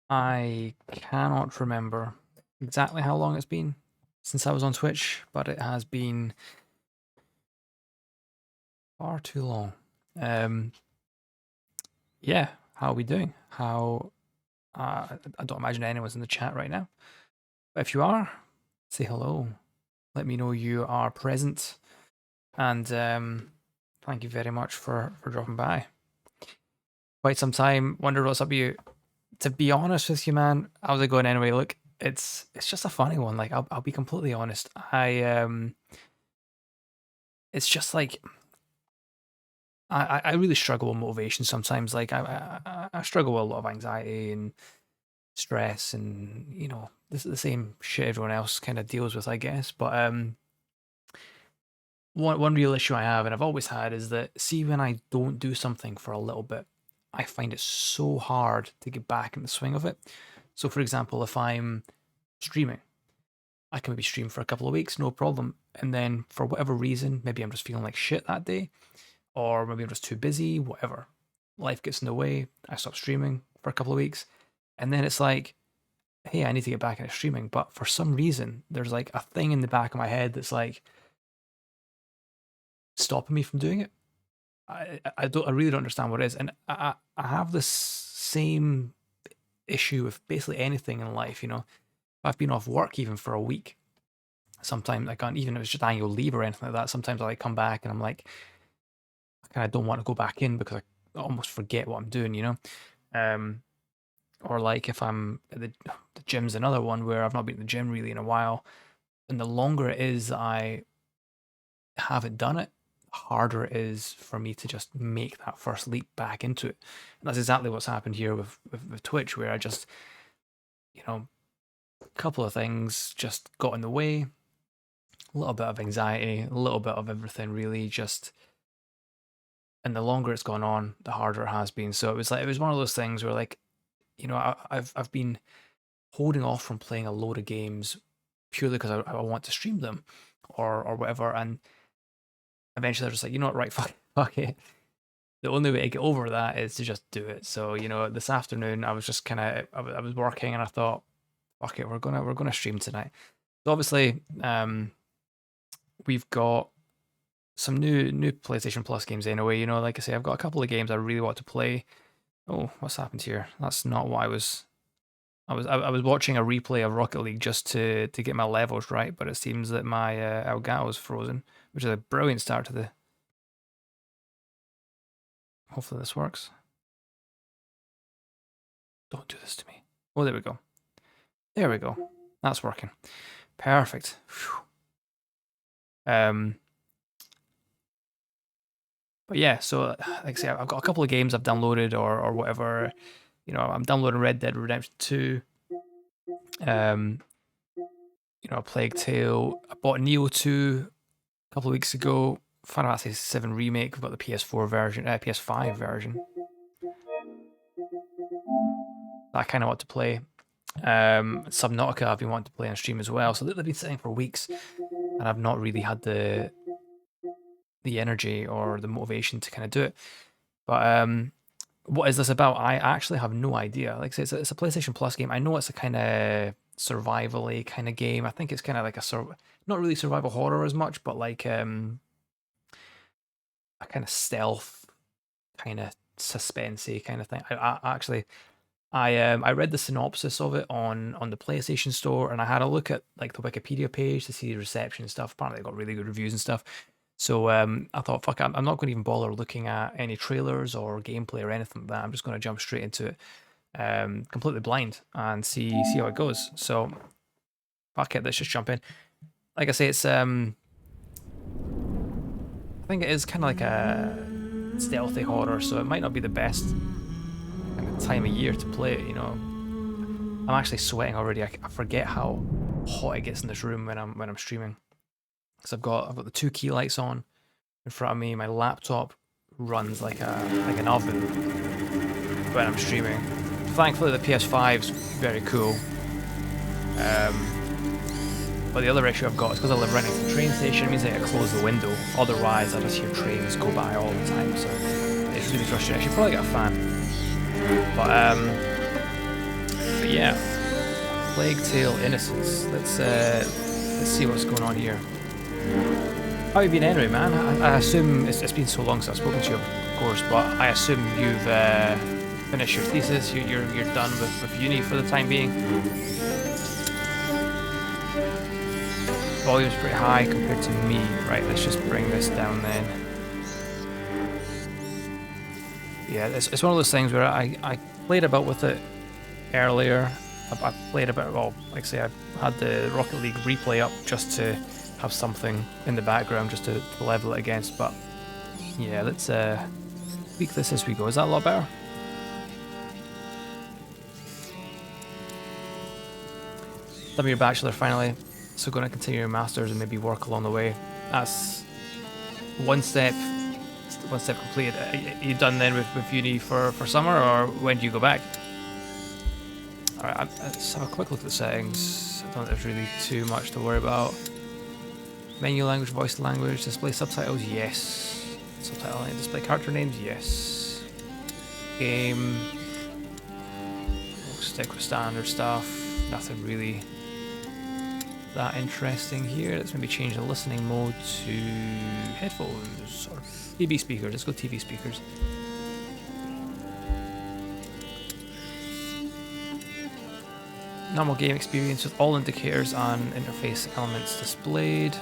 I cannot remember exactly how long it's been since I was on Twitch, but it has been far too long. Um, yeah, how are we doing? I don't imagine anyone's in the chat right now. But if you are, say hello. Let me know you are present. And thank you very much for dropping by. Quite some time. Wonder what's up with you. To be honest with you, man, how's it going anyway? Look, it's just a funny one. Like I'll be completely honest. It's just like I really struggle with motivation sometimes. Like I struggle with a lot of anxiety and stress, and this is the same shit everyone else kind of deals with, I guess. But one real issue I have, and I've always had, is that see when I don't do something for a little bit, I find it so hard to get back in the swing of it. So, for example, if I'm streaming, I can maybe stream for a couple of weeks, no problem, and then for whatever reason, maybe I'm just feeling like shit that day, or maybe I'm just too busy, whatever. Life gets in the way. I stop streaming for a couple of weeks, and then it's like, hey, I need to get back into streaming. But for some reason, there's like a thing in the back of my head that's like stopping me from doing it. I really don't understand what it is, and I have this same issue with basically anything in life. If I've been off work even for a week, sometimes I can't, even if it's just annual leave or anything like that. Sometimes I like come back and I'm like, I kind of don't want to go back in because I almost forget what I'm doing. Um, or like if I'm at the gym's another one where I've not been in the gym really in a while, and the longer it is that I haven't done it, the harder it is for me to just make that first leap back into it. And that's exactly what's happened here with Twitch, where I just, a couple of things just got in the way, a little bit of anxiety, a little bit of everything really just. And the longer it's gone on, the harder it has been. So it was one of those things where like, I've been holding off from playing a load of games purely because I want to stream them or whatever. And eventually I was just like, you know what, right, fuck it. The only way to get over that is to just do it. So, this afternoon I was just I was working and I thought, fuck it, we're gonna stream tonight. So obviously, we've got some new PlayStation Plus games anyway. Like I say, I've got a couple of games I really want to play. Oh, what's happened here? That's not what I was. I was watching a replay of Rocket League just to get my levels right, but it seems that my Elgato is frozen, which is a brilliant start to the. Hopefully this works. Don't do this to me. Oh, there we go. There we go. That's working. Perfect. But yeah, so like I say, I've got a couple of games I've downloaded or whatever. I'm downloading Red Dead Redemption 2. Plague Tale. I bought Neo 2 a couple of weeks ago. Final Fantasy 7 Remake. I've got the PS4 version, PS5 version. I kind of want to play. Subnautica I've been wanting to play on stream as well. So they've been sitting for weeks, and I've not really had the energy or the motivation to kind of do it. But what is this about? I actually have no idea. Like I say, it's a PlayStation Plus game. I know it's a kind of survival-y kind of game. I think it's kind of like not really survival horror as much, but like a kind of stealth, kind of suspensey kind of thing. I read the synopsis of it on the PlayStation Store, and I had a look at like the Wikipedia page to see the reception and stuff. Apparently, they got really good reviews and stuff. So I thought, fuck, I'm not going to even bother looking at any trailers or gameplay or anything like that. I'm just going to jump straight into it, completely blind, and see how it goes. So fuck it, let's just jump in. Like I say, it's I think it is kind of like a stealthy horror, so it might not be the best time of year to play it. I'm actually sweating already. I forget how hot it gets in this room when I'm streaming. Because I've got the two key lights on in front of me. My laptop runs like an oven when I'm streaming. Thankfully, the PS5 is very cool. But the other issue I've got is because I live right next to the train station. It means I have to close the window. Otherwise, I just hear trains go by all the time. So it's really frustrating. I should probably get a fan. But But yeah, Plague Tale Innocence. Let's see what's going on here. How have you been anyway, man? I assume it's been so long since I've spoken to you, of course, but I assume you've finished your thesis. You're done with uni for the time being. Volume's pretty high compared to me. Right, let's just bring this down then. Yeah, it's one of those things where I played about with it earlier. I played about, well, like I say, I had the Rocket League replay up just to have something in the background just to level it against, but yeah, let's tweak this as we go. Is that a lot better? Done your bachelor finally, so going to continue your masters and maybe work along the way. That's one step completed. Are you done then with uni for summer, or when do you go back? Alright, let's have a quick look at the settings. I don't think there's really too much to worry about. Menu language, voice language, display subtitles, yes. Subtitle and display character names, yes. Game. We'll stick with standard stuff. Nothing really that interesting here. Let's maybe change the listening mode to headphones or TV speakers. Let's go TV speakers. Normal game experience with all indicators and interface elements displayed.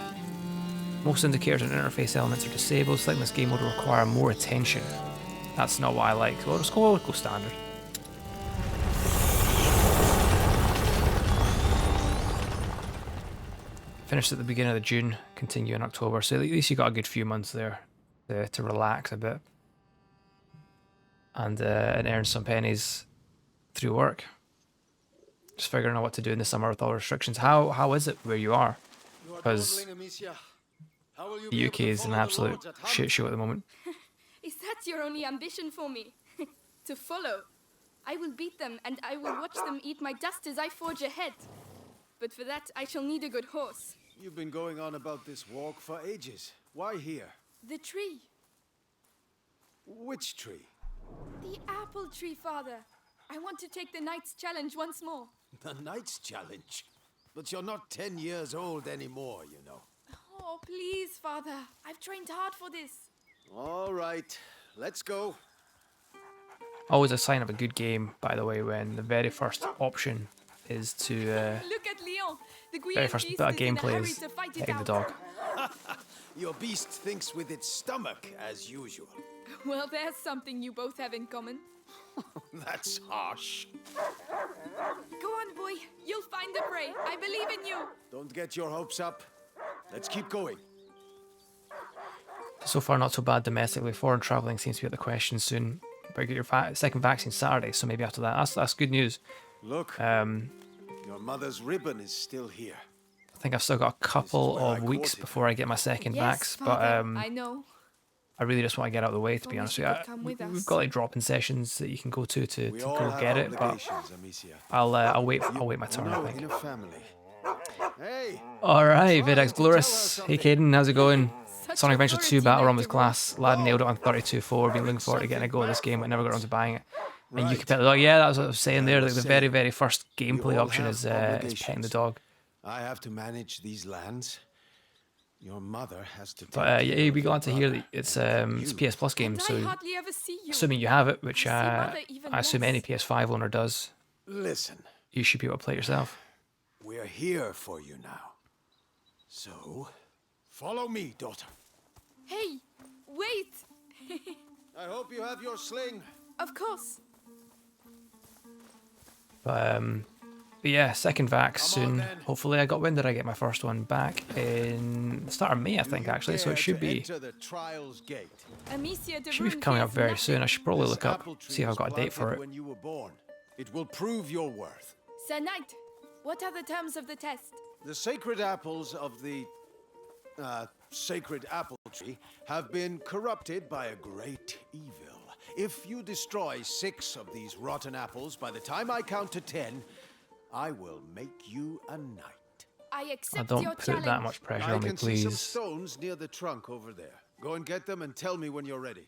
Most indicators and interface elements are disabled. Selecting this game mode will require more attention. That's not what I like. So let's go standard. Finished at the beginning of June, continue in October. So at least you got a good few months there to relax a bit and earn some pennies through work. Just figuring out what to do in the summer with all restrictions. How is it where you are? Because the UK is an absolute shit show at the moment. Is that your only ambition for me? To follow? I will beat them and I will watch them eat my dust as I forge ahead. But for that, I shall need a good horse. You've been going on about this walk for ages. Why here? The tree. Which tree? The apple tree, Father. I want to take the Knight's Challenge once more. The Knight's Challenge? But you're not 10 years old anymore, you know. Oh, please, Father. I've trained hard for this. All right, let's go. Always a sign of a good game, by the way, when the very first option is to Look at Leon. The very first bit of gameplay is petting the dog. Your beast thinks with its stomach, as usual. Well, there's something you both have in common. That's harsh. Go on, boy. You'll find the prey. I believe in you. Don't get your hopes up. Let's keep going. So far, not so bad domestically. Foreign travelling seems to be at the question soon. Better get your second vaccine Saturday, so maybe after that. That's good news. Look, your mother's ribbon is still here. I think I've still got a couple of weeks before I get my second vax, but I know. I really just want to get out of the way, to be honest with you. We've got like drop-in sessions that you can go to go get it, but I'll wait my turn, I think. Hey. All right, Videx Glorious. Hey, Caden, how's it going? Sonic Adventure 2 Battle Run with class. Lad nailed it on 32.4. Been looking forward to getting a go at this game, but never got around to buying it. And you can pet the dog. Yeah, that's what I was saying there. Like the very, very first gameplay option is petting the dog. I have to manage these lands. Your mother has to. But yeah, we glad to hear that it's a PS Plus game. So assuming you have it, which I assume any PS5 owner does. Listen. You should be able to play it yourself. We're here for you now. So, follow me, daughter. Hey, wait! I hope you have your sling. Of course. But yeah, second vax soon. Hopefully, I got when did I get my first one back? In the start of May, I think, actually. So it should be coming up very soon. I should probably look up, see if I've got a date for it. It will prove your worth. Sir Knight, what are the terms of the test? The sacred apples of the sacred apple tree have been corrupted by a great evil. If you destroy 6 of these rotten apples by the time I count to 10, I will make you a knight. I accept don't your put challenge. that much pressure on me, I can see some please. stones near the trunk over there. Go and get them and tell me when you're ready.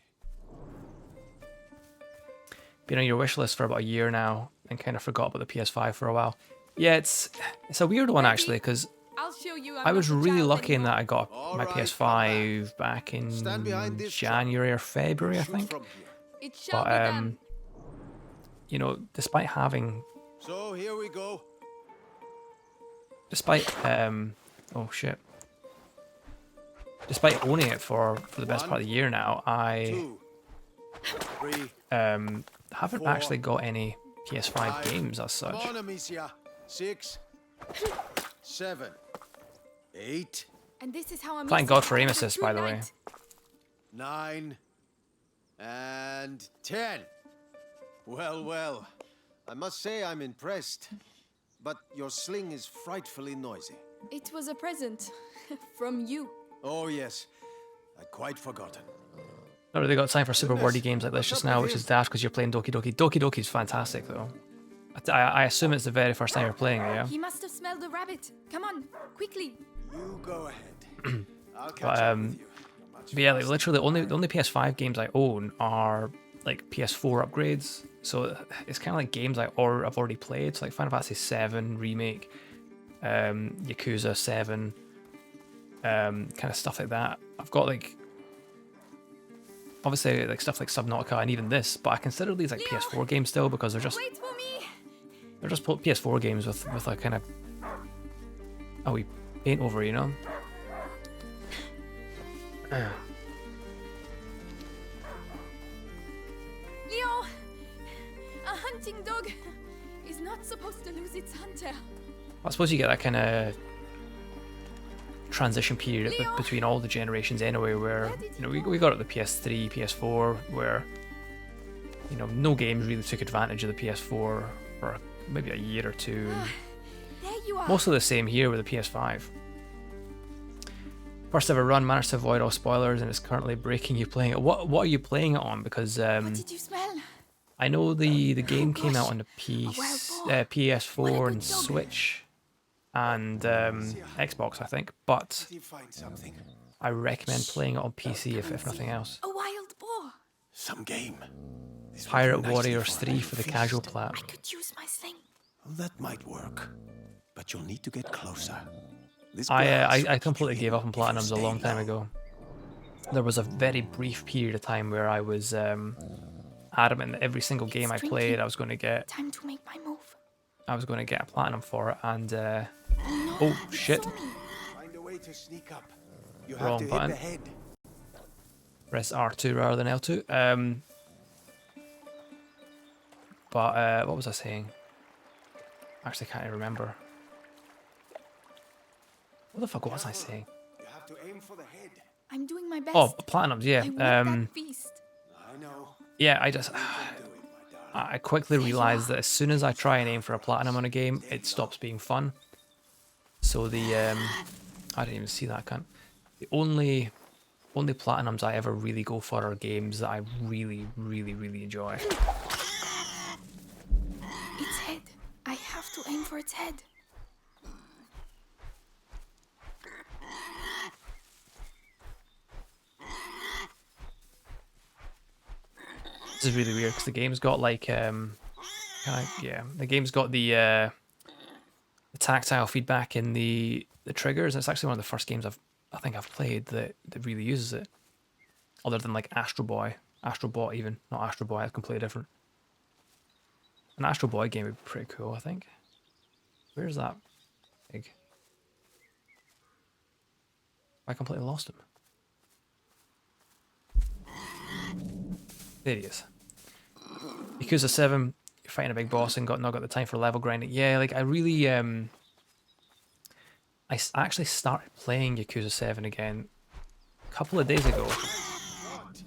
been on your wish list for about a year now and kind of forgot about the PS5 for a while. Yeah, it's a weird one actually, because I'll show you I was not a really child lucky in that anymore. I got All my right, PS5 back in Stand behind this truck. January or February, I Shoot think. from here. It shall But be done. you know, despite having, So here we go. despite oh shit, despite owning it for the best part of the year now, I 2, 3, haven't 4, actually got any PS5 5. games as Come such. on, Amicia. 6, 7, 8, And this is how I'm Thank God for aim assist, by the way. 9, and 10. Well, well. I must say I'm impressed. But your sling is frightfully noisy. It was a present from you. Oh, yes. I'd quite forgotten. Not really got time for super Goodness, wordy games like this what's just up now, with which is him? daft because you're playing Doki Doki. Doki Doki's fantastic though. I assume it's the very first time you're playing it, yeah? He must have smelled the rabbit. Come on, quickly. You go ahead. I'll catch But, up with you. You're much But yeah, like faster. literally the only PS5 games I own are like PS4 upgrades. So it's kind of like games I've already played. So like Final Fantasy 7 remake, Yakuza 7, kind of stuff like that. I've got like obviously like stuff like Subnautica and even this, but I consider these like Leo! PS4 games still because they're just Wait for me. PS4 games with a kind of a wee paint over, you know. Leo, a hunting dog is not supposed to lose its hunter. I suppose you get that kind of transition period Leo! between all the generations anyway, where Where did you know he we got it the PS3, PS4, where you know no games really took advantage of the PS4 for maybe a year or two. And There you are. mostly the same here with the PS5. First ever run, managed to avoid all spoilers, and it's currently breaking you playing it. What are you playing it on? Because What did you smell? I know the game came out gosh, on the wild boar. PS4 What a and good dog. Switch and Xbox, I think. But Did you find something? I recommend playing it on PC if nothing else. A wild boar. Some game. This would Pirate do nicely Warriors for a 3 little for the feast. casual plat. I could use my sling. Well, that might work. But you'll need to get closer. This I grass will keep completely you gave in up on if you Platinums a stay long time low. ago. There was a very brief period of time where I was adamant that every single game I played drinking. I was going to get Time to make my move. a platinum for it, and No, oh he shit, saw me. Find a way to sneak up. You Wrong have to button. hit the head. press R2 rather than L2. But what was I saying? Actually, can't remember. What the fuck was I saying? You have to aim for the head. I'm doing my best. Oh, platinums, yeah. I want that feast. I know. Yeah, I just Do it, my darling. I quickly realized that as soon as I try and aim for a platinum on a game, it stops being fun. So the I didn't even see that cunt. The only platinums I ever really go for are games that I really enjoy. Its head. I have to aim for its head. This is really weird because the game's got like the game's got the tactile feedback in the triggers. And it's actually one of the first games I think I've played that really uses it, other than like Astro Boy, Astro Bot even, not Astro Boy. It's completely different. An Astro Boy game would be pretty cool, I think. Where's that pig? I completely lost him. There he is. Yakuza 7, you're fighting a big boss and not got the time for level grinding. Yeah, like I really actually started playing Yakuza 7 again a couple of days ago,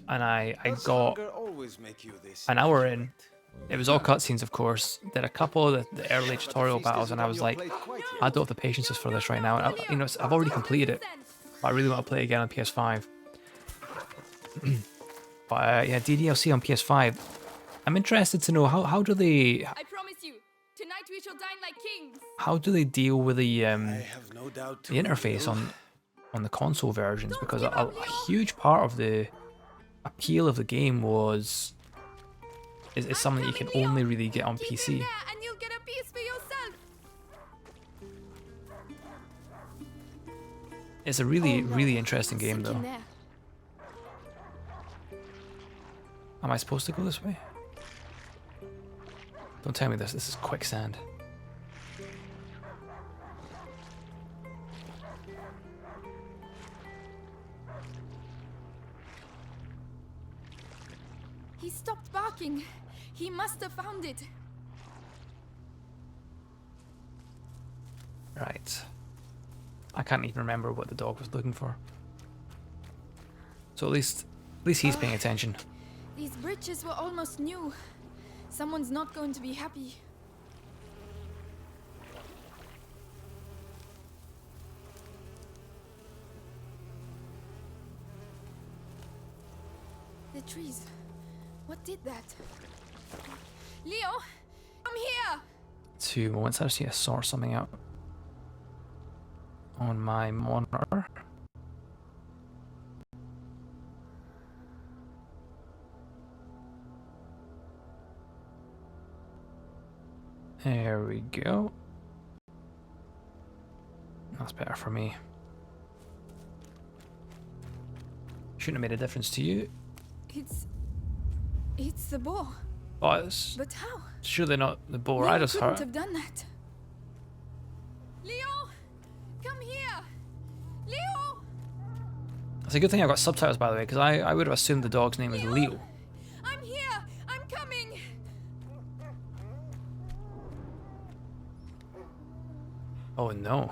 and I Does got hunger always make you this an hour in. It was all cutscenes, of course. Did a couple of the early But the tutorial feast battles, isn't and I on was your like, plate quite yet. I don't have the patience for this right now. And I've already completed it, but I really want to play it again on PS5. But yeah, DDLC on PS5. I'm interested to know how do they I promise you, tonight we shall dine like kings. deal with the I have no doubt the interface on the console versions, because a huge part of the appeal of the game was is I'm something you can coming, Leo. only really get on Keep PC. him there and you'll get a piece for yourself. It's a really, Oh, no. really interesting game, Sink though. in there. Am I supposed to go this way? Don't tell me this. This is quicksand. He stopped barking. He must have found it. Right. I can't even remember what the dog was looking for. So at least he's paying attention. These bridges were almost new. Someone's not going to be happy. The trees. What did that? Leo, come here! 2 moments. I just need to sort something out on my monitor. There we go. That's better for me. Shouldn't have made a difference to you. It's the boar. Oh, it's But how? surely not the boar Leo I just couldn't hurt. have done that. Leo, come here. Leo, It's a good thing I got subtitles, by the way, because I would have assumed the dog's name was Leo. I'm here. I'm coming. Oh no.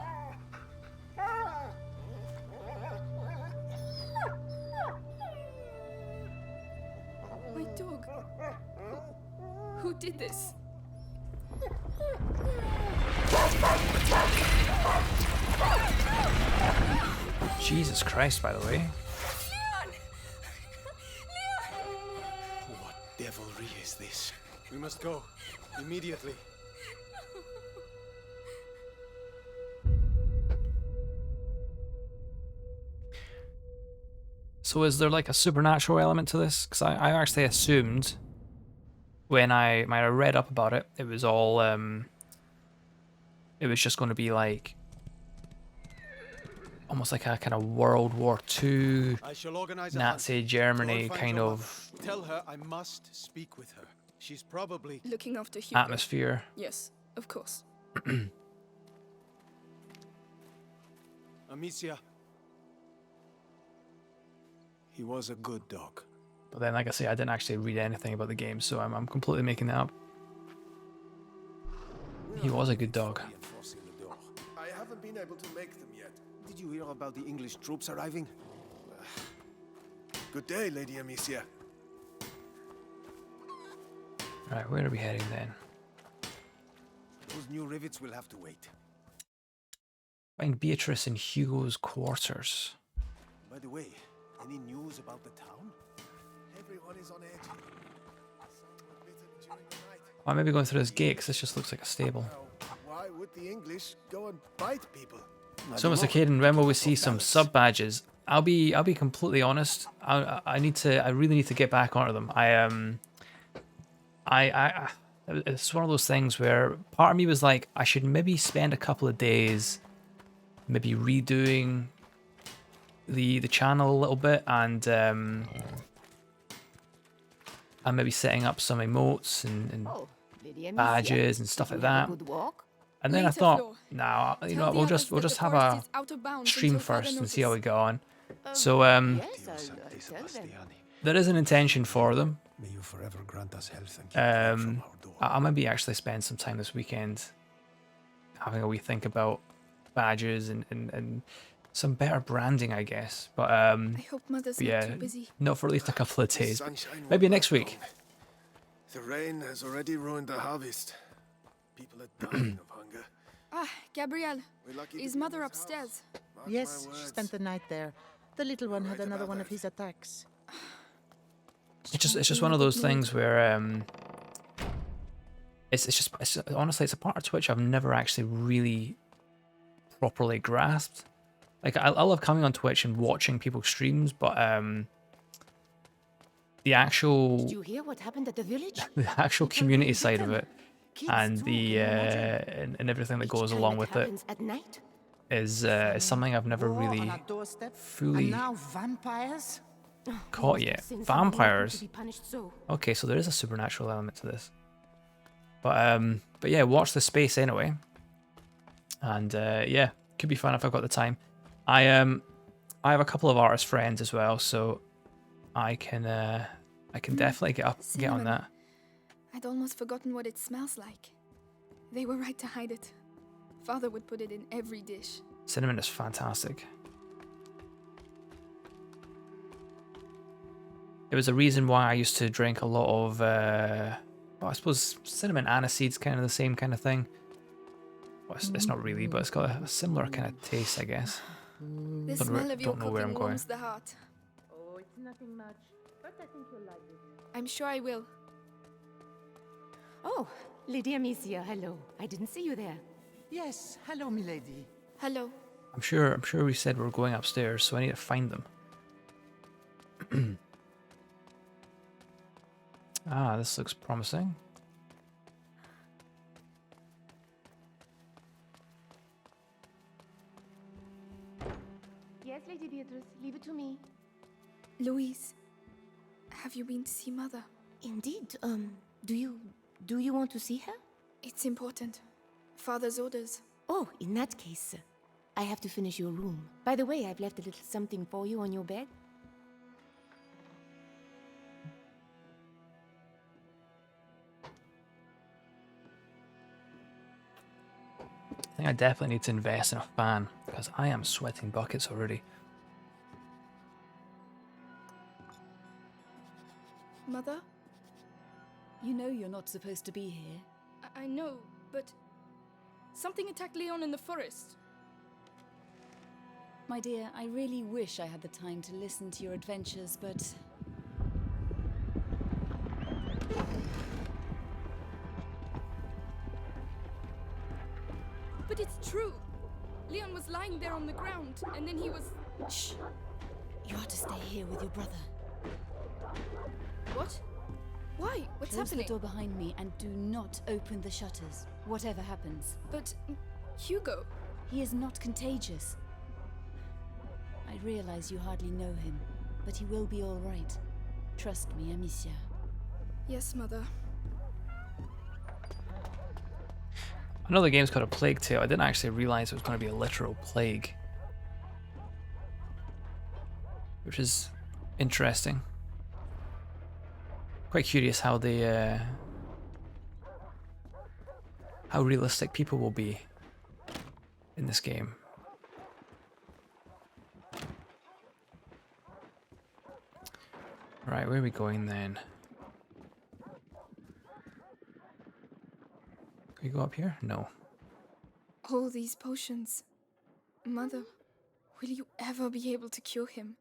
My dog. Who did this? Jesus Christ, by the way. Leon! Leon! What devilry is this? We must go. Immediately. So is there like a supernatural element to this? Because I actually assumed when I read up about it, it was all it was just going to be like almost like a kind of World War II I shall organize a Nazi hunt. Go Germany and find kind your of mother. Tell her I must speak with her. She's probably... Looking after Hugo. atmosphere. Yes, of course. Amicia. He was a good dog. But then, like I say, I didn't actually read anything about the game, so I'm completely making that up. He was a good dog. Reinforcing the door. I haven't been able to make them yet. Did you hear about the English troops arriving? Good day, Lady Amicia. Right, where are we heading then? Those new rivets will have to wait. Find Beatrice in Hugo's quarters. By the way, any news about the town? Everyone is on edge. Some were bitten during the night. I may be going through this gate because this just looks like a stable. Now, why would the English go and bite people? So, Mr. Caden, when will we see some sub badges? I'll be completely honest. I really need to get back onto them. It's one of those things where part of me was like, I should maybe spend a couple of days, maybe redoing the channel a little bit and maybe setting up some emotes and badges and stuff like that. And then I Later, thought, Flo. nah, you Tell know, the we'll others just that the have forest a is out of bounds stream until further first and see how we notice. go on. So there is an intention for them. May you forever grant us health and keep light from our door. I'll maybe actually spend some time this weekend having a wee think about badges and some better branding, I guess. But I hope Mother's yeah, not too busy. not for at least a couple of days. Sunshine will Maybe not next week. come. The rain has already ruined the harvest. People are dying of hunger. Ah, Gabrielle. We're lucky to Is be in Mother this upstairs? house. Mark Yes, my she words. spent the night there. The little one had Right another about one of that. his attacks. It's just one of those things where it's honestly it's a part of Twitch I've never actually really properly grasped. Like I love coming on Twitch and watching people's streams, but the actual Did you hear what happened at the village? the actual community side of it Kids and too, the can you imagine? and everything that Each goes time along with it happens at night. is something I've never War on really our doorstep, and fully now vampires? caught We yet. must have sinned so many Vampires. to be punished so. Okay, so there is a supernatural element to this. But yeah, watch the space anyway. And yeah, could be fun if I've got the time. I have a couple of artist friends as well, so I can definitely get on Cinnamon. that. I'd almost forgotten what it smells like. They were right to hide it. Father would put it in every dish. Cinnamon is fantastic. It was a reason why I used to drink a lot of, well, I suppose cinnamon aniseed's kind of the same kind of thing. Well, it's not really, but it's got a similar kind of taste, I guess. The Don't smell of your know where I'm cooking going. warms the heart. Oh, it's nothing much, but I think you'll like it. I'm sure I will. Oh, Lady Amicia, hello. I didn't see you there. Yes, hello, milady. Hello. I'm sure we said we were going upstairs, so I need to find them. Ah, this looks promising. Yes, Lady Beatrice, leave it to me. Louise, have you been to see Mother? Indeed, do you want to see her? It's important. Father's orders. Oh, in that case, I have to finish your room. By the way, I've left a little something for you on your bed. I think I definitely need to invest in a fan, because I am sweating buckets already. Mother? You know you're not supposed to be here. I know, but something attacked Leon in the forest. My dear, I really wish I had the time to listen to your adventures, but... But it's true. Leon was lying there on the ground, and then he was... Shh! You are to stay here with your brother. What? Why? What's Close happening? the door behind me and do not open the shutters, whatever happens. But Hugo. He is not contagious. I realize you hardly know him, but he will be all right. Trust me, Amicia. Yes, Mother. I know the game's called a plague tale. I didn't actually realize it was going to be a literal plague, which is interesting. Quite curious how they, how realistic people will be in this game. Right, where are we going then? Can we go up here? No. All these potions. Mother, will you ever be able to cure him?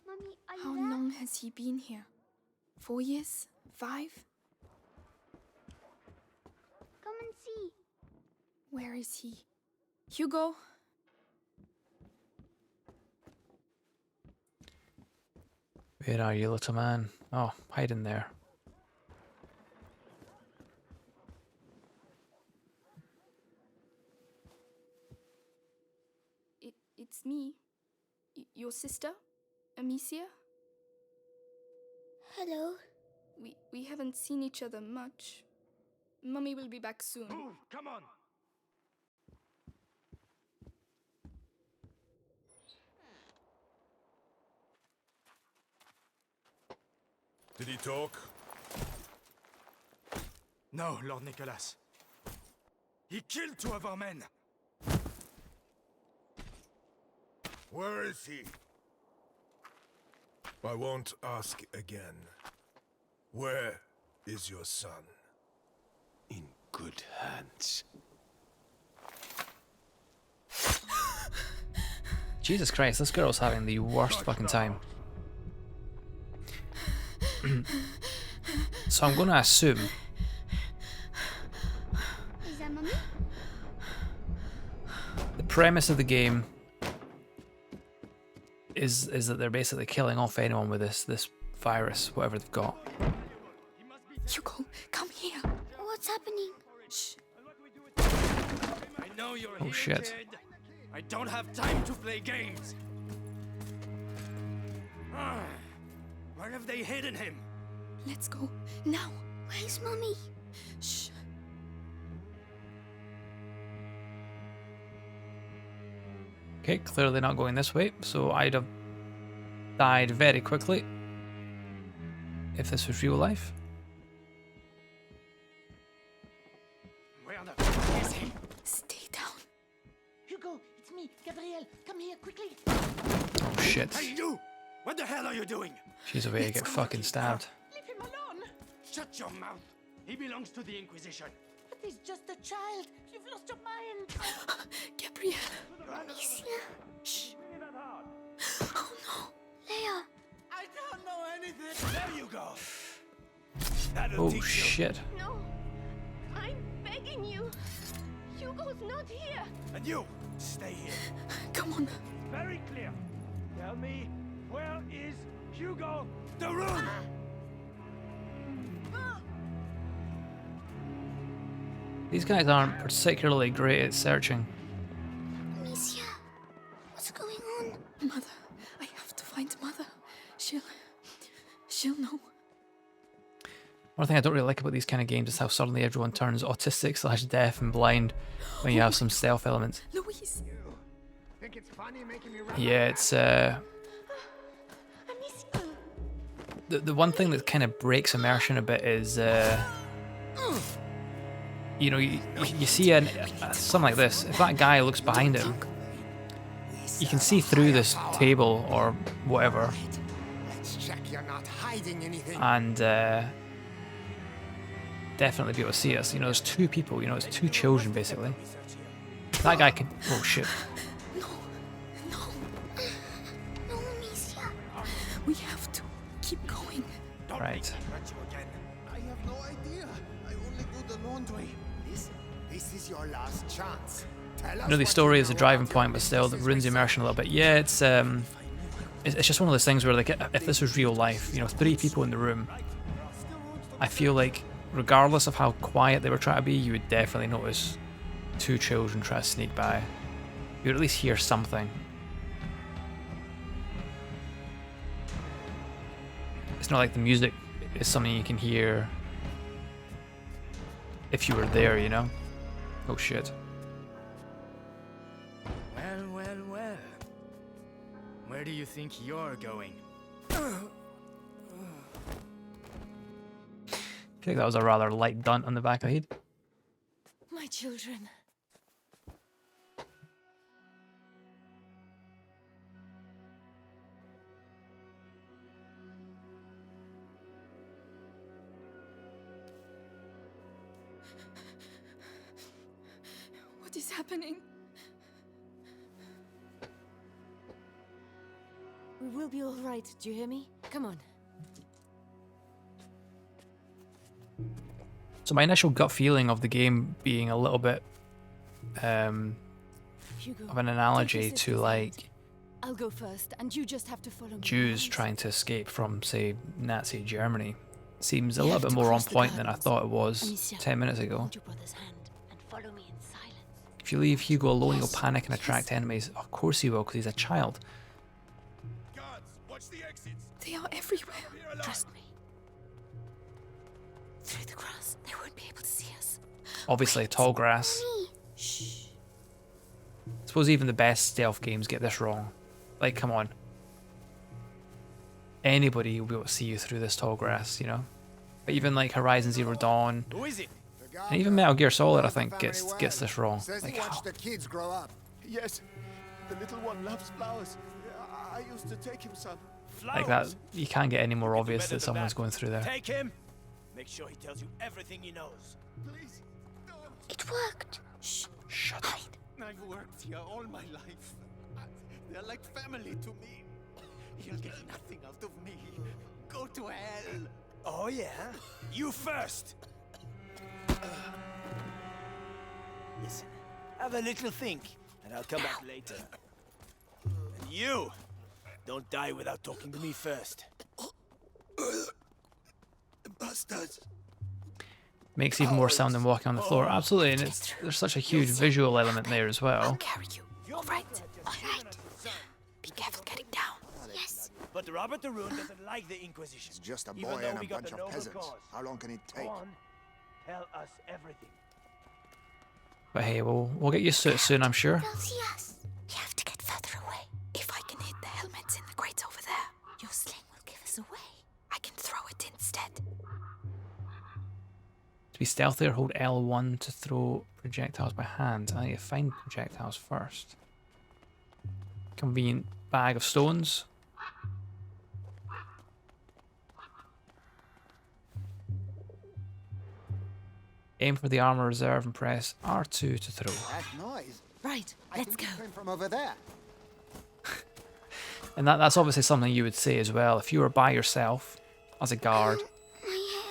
Mommy, are you How there? long has he been here? 4 years? 5? Come and see. Where is he? Hugo? Where are you, little man? Oh, hide in there. It's me. Your sister? Amicia? Hello. We haven't seen each other much. Mummy will be back soon. Move! Come on! Did he talk? No, Lord Nicholas. He killed 2 of our men. Where is he? I won't ask again. Where is your son? In good hands. Jesus Christ, this girl's having the worst fucking time. So I'm going to assume Is that Mommy? the premise of the game is that they're basically killing off anyone with this virus, whatever they've got. Hugo, come here. What's happening? Shh. I know you're Oh, here, shit. kid. I don't have time to play games. Where have they hidden him? Let's go. Now. Where's Mommy? Shh. Okay, clearly not going this way, so I'd have died very quickly if this was real life. Where the fuck is he? Stay down. Hugo, it's me, Gabrielle. Come here quickly. Oh shit. Hey, you! What the hell are you doing? She's away to get fucking stabbed. Leave him alone. Shut your mouth. He belongs to the Inquisition. But he's just a child. You've lost your mind. Gabrielle. Amicia. Shh. Oh no. Leia. I don't know anything. There you go. That'll Oh teach you. shit. No. I'm begging you. Hugo's not here. And you, stay here. Come on. Very clear. Tell me, where is Hugo? The room! These guys aren't particularly great at searching. Amicia. What's going on? Mother. I have to find Mother. She'll know. One thing I don't really like about these kind of games is how suddenly everyone turns autistic / deaf and blind when you have some stealth elements. Louise. Yeah, it's Amicia. the one thing that kind of breaks immersion a bit is you know, you see something like this. If that guy looks behind him, you can see through this table or whatever, Let's check you're not hiding anything. and definitely be able to see us. You know, there's two people. You know, it's two children basically. That guy can. Oh shit! No. No. No, Amicia. We have to keep going. Don't Right. make me hurt you again. I have no idea. I only do the laundry. This is your last chance. Tell us I know the what story you is a know driving about point, your but still, that business ruins the immersion a little bit. Yeah, it's just one of those things where, like, if this was real life, you know, 3 people in the room, I feel like regardless of how quiet they were trying to be, you would definitely notice 2 children try to sneak by. You would at least hear something. It's not like the music is something you can hear if you were there, you know? Oh shit. Well. Where do you think you're going? I think that was a rather light dunt on the back of the head. My children. What is happening? We will be all right. Do you hear me? Come on. So my initial gut feeling of the game being a little bit Hugo, of an take analogy your to sister's like hand. I'll go first, and you just have to follow me. Jews right? trying to escape from, say, Nazi Germany seems a We little have bit to more on cross the point than I gardens. thought it was Amicia, 10 minutes ago. Hold your brother's hand and follow me in silence. If you leave Hugo alone, he'll panic and attract enemies. Of course he will, because he's a child. Guards, watch the exits. They are everywhere. Trust me. Through the grass, they won't be able to see us. Obviously, tall grass. Shh. I suppose even the best stealth games get this wrong. Like, come on. Anybody will be able to see you through this tall grass, you know? But even like Horizon Zero Dawn, Who is it? and even Metal Gear Solid, I think, gets this wrong. Says Like, he watched how? the kids grow up. Yes, the little one loves flowers. I used to take him some. Like that, you can't get any more obvious that someone's going through there. Take him. Make sure he tells you everything he knows. Please, don't. It worked. Shh. Shut up. I've worked here all my life. They're like family to me. You'll get nothing out of me. Go to hell. Oh yeah? You first. Listen, have a little think, and I'll come back later. And you, Don't die without talking to me first. Bastards. Makes even more sound than walking on the floor. Absolutely, and there's such a huge visual element there as well. Carry you. All right. All right. Be careful getting down. Yes. But Robert de Rune doesn't like the Inquisition. It's just a even boy though and we a got bunch the of noble peasants. cause. How long can it take? Go on. Tell us everything. But hey, we'll get used to it soon, I'm sure. They'll see us. We have to get further away. If I can hit the helmets in the grate over there, your sling will give us away. I can throw it instead. To be stealthier, hold L1 to throw projectiles by hand. I need to find projectiles first. Convenient bag of stones. Aim for the armor reserve and press R2 to throw. That noise. Right, I let's think go. it came from over there. And that's obviously something you would say as well. If you were by yourself as a guard, My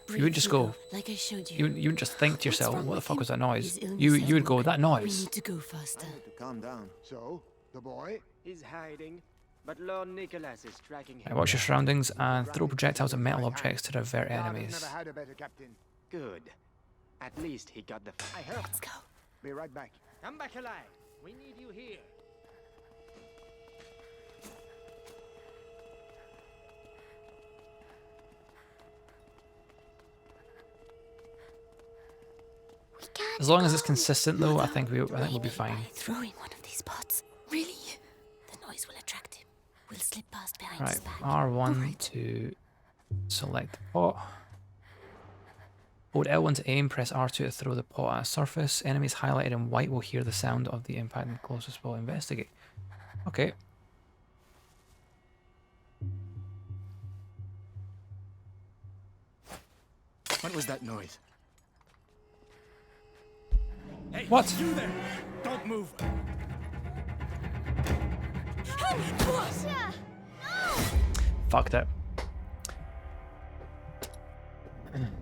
head. you would just go. Like I showed You wouldn't just think to What's yourself, wrong "What the with fuck him? was that noise?" His illness You has would go, woken. "That We noise." need to go faster. I need to calm down. So, the boy? He's hiding, but Lord Nicholas is tracking him. Right, watch your down. surroundings and throw projectiles at metal objects to divert The guard has enemies. never had a better captain. Good. At least he got the. I help. Let's go. Be right back. Come back alive. We need you here. We can't. As long as it's go. consistent, though, I think we'll be Maybe fine. by throwing one of these pots. Really? The noise will attract him. We'll slip past behind Right, his back. R1 to select the pot. Hold L1 to aim, press R2 to throw the pot at a surface. Enemies highlighted in white will hear the sound of the impact and closest will investigate. Okay. What was that noise? Hey, What? You there! Don't move. Fucked it.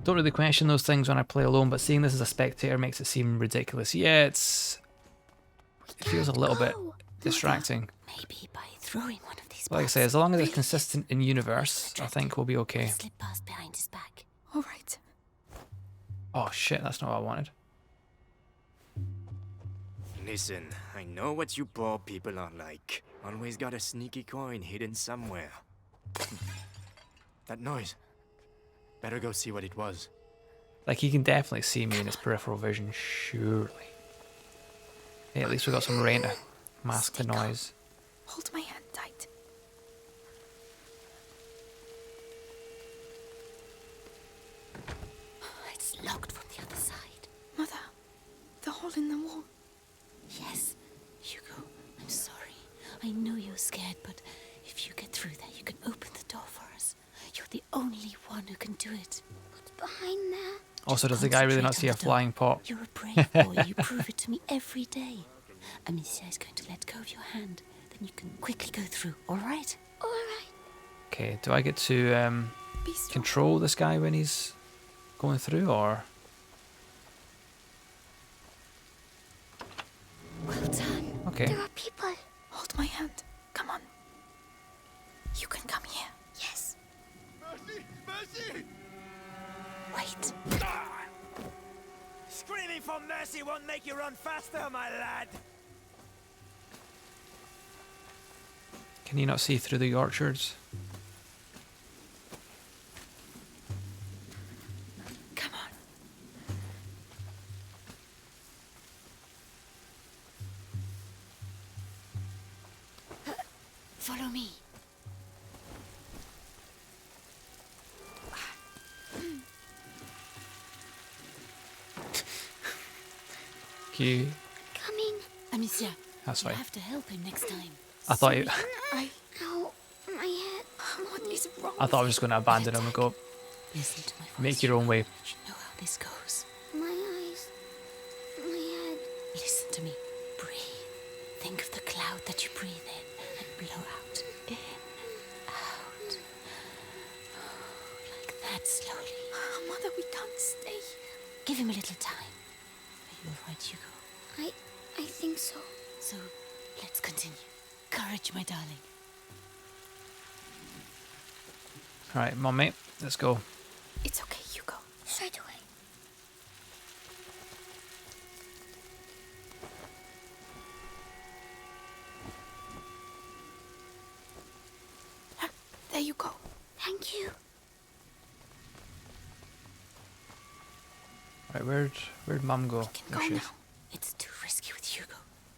Don't really question those things when I play alone, but seeing this as a spectator makes it seem ridiculous. Yeah, it feels a little bit distracting. Maybe by throwing one of these Like I pots. say, as long as it's Really? consistent in universe, I think we'll be okay. Slip past behind his back. All right. Oh shit, that's not what I wanted. Listen, I know what you poor people are like. Always got a sneaky coin hidden somewhere. That noise. Better go see what it was. Like, he can definitely see me in his peripheral vision, surely. Hey, at least we got some rain to mask the Stay calm. noise. Hold my hand tight. It's locked from the other side. Mother, the hole in the wall. Yes, Hugo, I'm sorry. I know you're scared, but if you get through there, you can open the door for us. You're the only one who can do it. What's behind there? Also, does the guy really not see a Concentrate on the flying pot? You're a brave boy. You prove it to me every day. Amicia is going to let go of your hand. Then you can quickly go through, all right? All right. Okay, do I get to Be strong. control this guy when he's going through, or...? Well done. Okay. There are people. Hold my hand. Come on. You can come here. Yes. Mercy! Mercy! Wait. Screaming for mercy won't make you run faster, my lad. Can you not see through the orchards? Come on. Follow me. Can you... Coming. Amicia, That's you fine. have to help him next time. I thought you... Ow. My head. What is wrong? I thought I was just going to abandon him and go, Listen to my voice. make your own way. You know how this goes. My eyes. My head. Listen to me. Breathe. Think of the cloud that you breathe in and blow out. In, out. Like that slowly. Mother, we can't stay here. Give him a little time. Are you all right, Hugo? I think so. So, let's continue. Courage, my darling. Alright, come on, mate. Let's go. It's okay, Hugo. Straight away. There you go. Thank you. Right, where'd Mum go? We can There go she is. now. It's too risky with Hugo.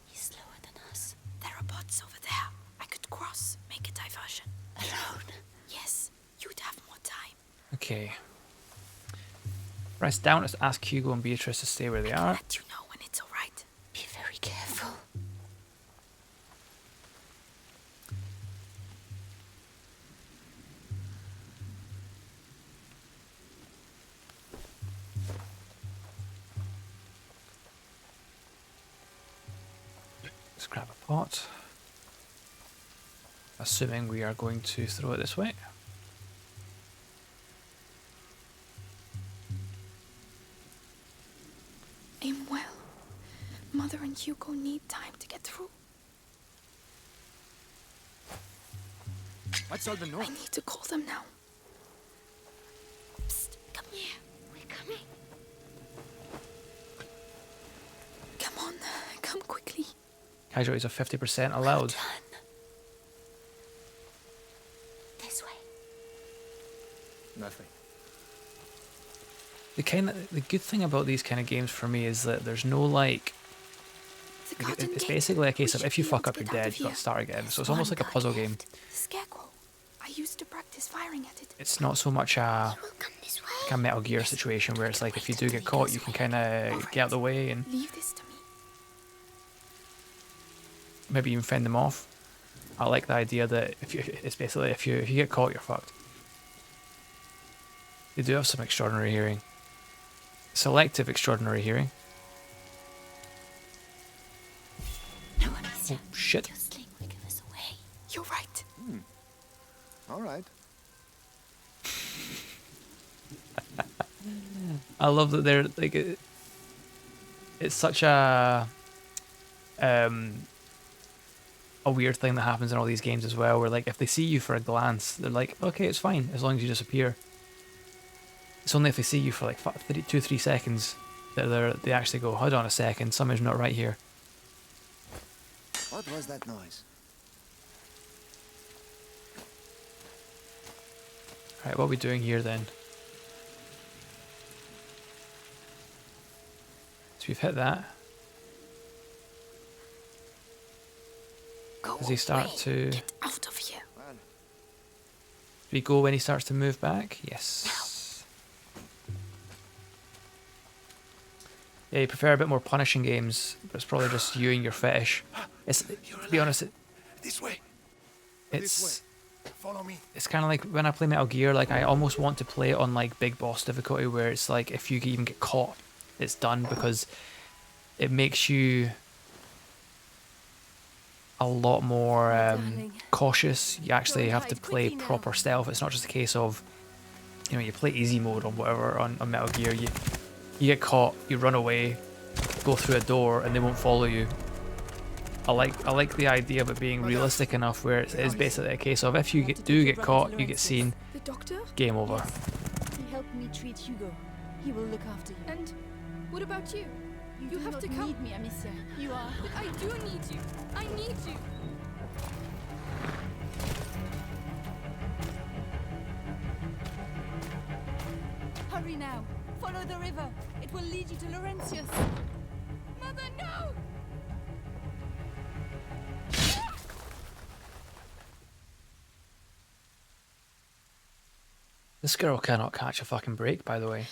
He's slower than us. There are bots over there. I could cross, make a diversion. Alone? Yes. You'd have more time. Okay. Press down to ask Hugo and Beatrice to stay where they are. Let you know when it's alright. Be very careful. Let's grab a pot. Assuming we are going to throw it this way. Aim well. Mother and Hugo need time to get through. What's all the I noise? need to call them now. Psst, come here. We're coming. Come on, come quickly. Casualties of 50% allowed. Done. This way. Nothing. The good thing about these kind of games for me is that there's no like The garden it's gate. basically a case We of should if you be able fuck to up, you're get out dead. of You got here. to start again. So it's There's almost one like a guard puzzle game. left. The scarecrow. I used to practice firing at it. It's not so much a We'll come this way. kind of Metal Gear situation where it's like if you do get caught, you can kind of get out of the way and Leave this to me. maybe even fend them off. I like the idea that it's basically if you get caught, you're fucked. They do have some extraordinary hearing. Selective extraordinary hearing. No, Amicia. Oh shit. Your sling will give us away. You're right. All right. I love that they're like it's such a weird thing that happens in all these games as well, where like if they see you for a glance, they're like, okay, it's fine as long as you disappear. It's only if they see you for like 2-3 seconds that they actually go, hold on a second, something's not right here. What was that noise? Right, what are we doing here then? So we've hit that. Go Does he start away. to... Get out of here. Well, Do we go when he starts to move back? Yes. Yeah, you prefer a bit more punishing games, but it's probably just you and your fetish. It's, to be honest, this way. it's Follow me. it's kind of like when I play Metal Gear, like I almost want to play it on like big boss difficulty where it's like if you even get caught, it's done, because it makes you a lot more cautious. You actually have to play proper stealth. It's not just a case of, you know, you play easy mode or whatever on Metal Gear. You get caught, you run away, go through a door, and they won't follow you. I like the idea of it being realistic enough where it is basically a case of if you do get caught, you get seen, The doctor? game over. He helped me treat Hugo. He will look after you. And what about you? You do have not to come. need me, Amicia. You are. But I do need you. I need you. Hurry now. Follow the river. It will lead you to Laurentius. Mother, no! This girl cannot catch a fucking break, by the way.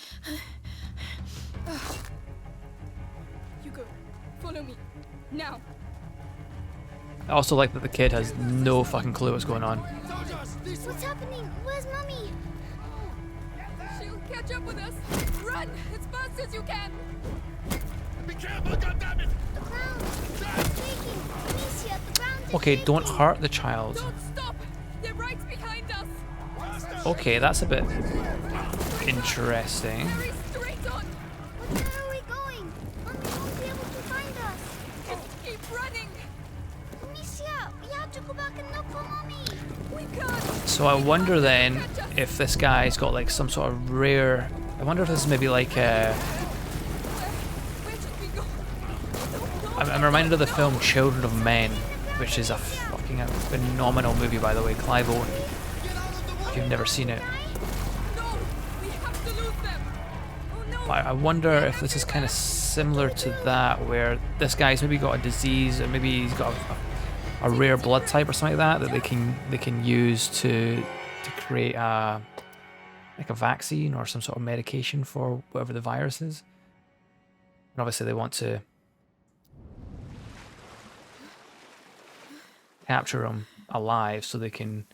Hugo, follow me. Now. I also like that the kid has no fucking clue what's going on. What's happening? Where's Mommy? She'll catch up with us. Run as fast as you can. Be careful, goddammit! The ground. It's shaking. Amicia, the ground is Okay, don't shaking. hurt the child. Don't stop. They're right behind us. Okay, that's a bit interesting. Hurry straight on. Where are we going? Mommy won't be able to find us. Just keep running. Amicia, we have to go back and look for Mommy. We can't. So I wonder then if this guy's got like some sort of rare. I wonder if this is maybe like a. I'm reminded of the film Children of Men, which is a fucking phenomenal movie, by the way. Clive Owen. If you've never seen it. I wonder if this is kind of similar to that, where this guy's maybe got a disease, or maybe he's got a rare blood type or something like that they can use to create like a vaccine or some sort of medication for whatever the virus is. And obviously they want to capture him alive so they can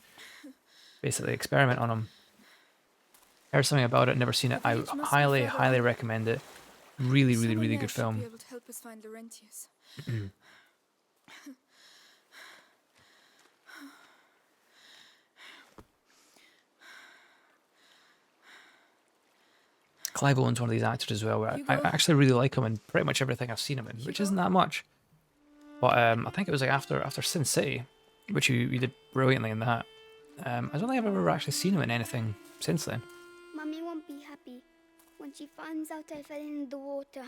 basically experiment on him. Heard something about it, never seen it. I highly recommend it. Really good film. Be able to help us find Laurentius. Clive Owen's one of these actors as well, where I actually really like him in pretty much everything I've seen him in, which isn't that much. But I think it was like after Sin City, which you did brilliantly in that. I don't think I've ever actually seen him in anything since then. Mummy won't be happy when she finds out I fell in the water.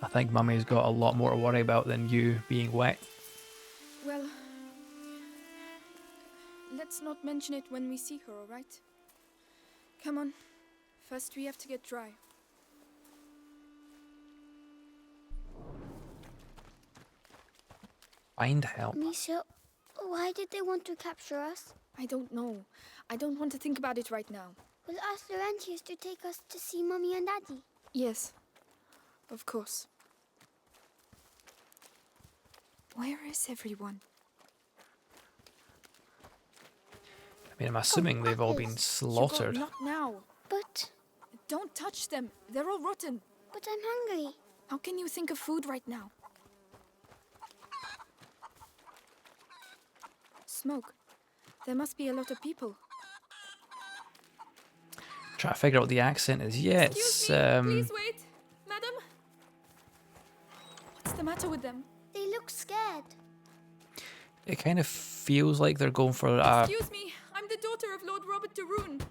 I think Mummy's got a lot more to worry about than you being wet. Well, let's not mention it when we see her, alright? Come on. First we have to get dry. Find help. Amicia, why did they want to capture us? I don't know. I don't want to think about it right now. We'll ask Laurentius to take us to see Mummy and Daddy. Yes, of course. Where is everyone? I mean, I'm assuming they've all been slaughtered. Hugo, not now. But... Don't touch them. They're all rotten. But I'm hungry. How can you think of food right now? Smoke. There must be a lot of people. Try to figure out what the accent is. Yeah, it's Please wait, madam. What's the matter with them? They look scared. It kind of feels like they're going for Excuse me, I'm the daughter of Lord Robert de Rune.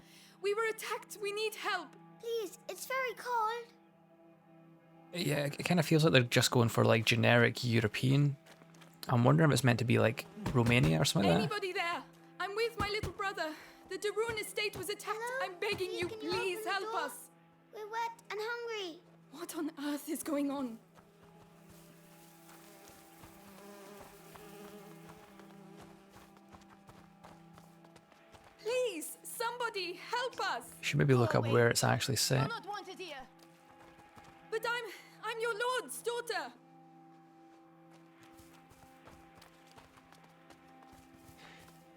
We were attacked. We need help. Please, it's very cold. Yeah, it kind of feels like they're just going for like generic European. I'm wondering if it's meant to be like Romania or something like that. Anybody there? I'm with my little brother. The de Rune estate was attacked. Hello? I'm begging you, Can you please open the help door? us. We're wet and hungry. What on earth is going on? Please, somebody help us. You should maybe look up where it's actually set. Not wanted here. But I'm your lord's daughter.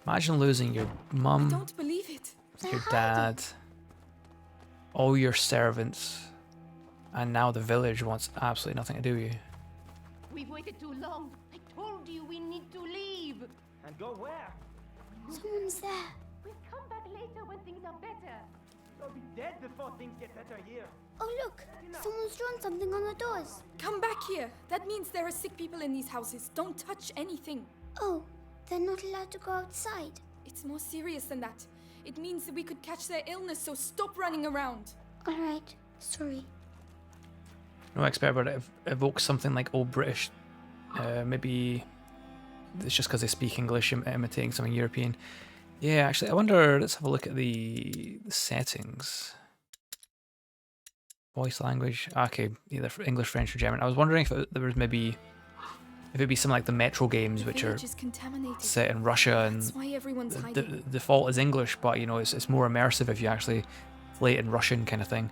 Imagine losing your mum, Don't believe it. your dad, all your servants, and now the village wants absolutely nothing to do with you. We've waited too long. I told you we need to leave. And go where? Someone's there. We'll come back later when things are better. You'll be dead before things get better here. Oh, look. Someone's drawn something on the doors. Come back here. That means there are sick people in these houses. Don't touch anything. Oh, they're not allowed to go outside. It's more serious than that. It means that we could catch their illness, so stop running around. All right. Sorry. No expert, but it evokes something like old British. Maybe it's just because they speak English, imitating something European. Yeah, actually, I wonder. Let's have a look at the settings. Voice language. Okay, either English, French, or German. I was wondering if there was maybe if it'd be some like the Metro games, which are set in Russia, and That's why everyone's the hiding. default is English, but you know it's more immersive if you actually play it in Russian kind of thing.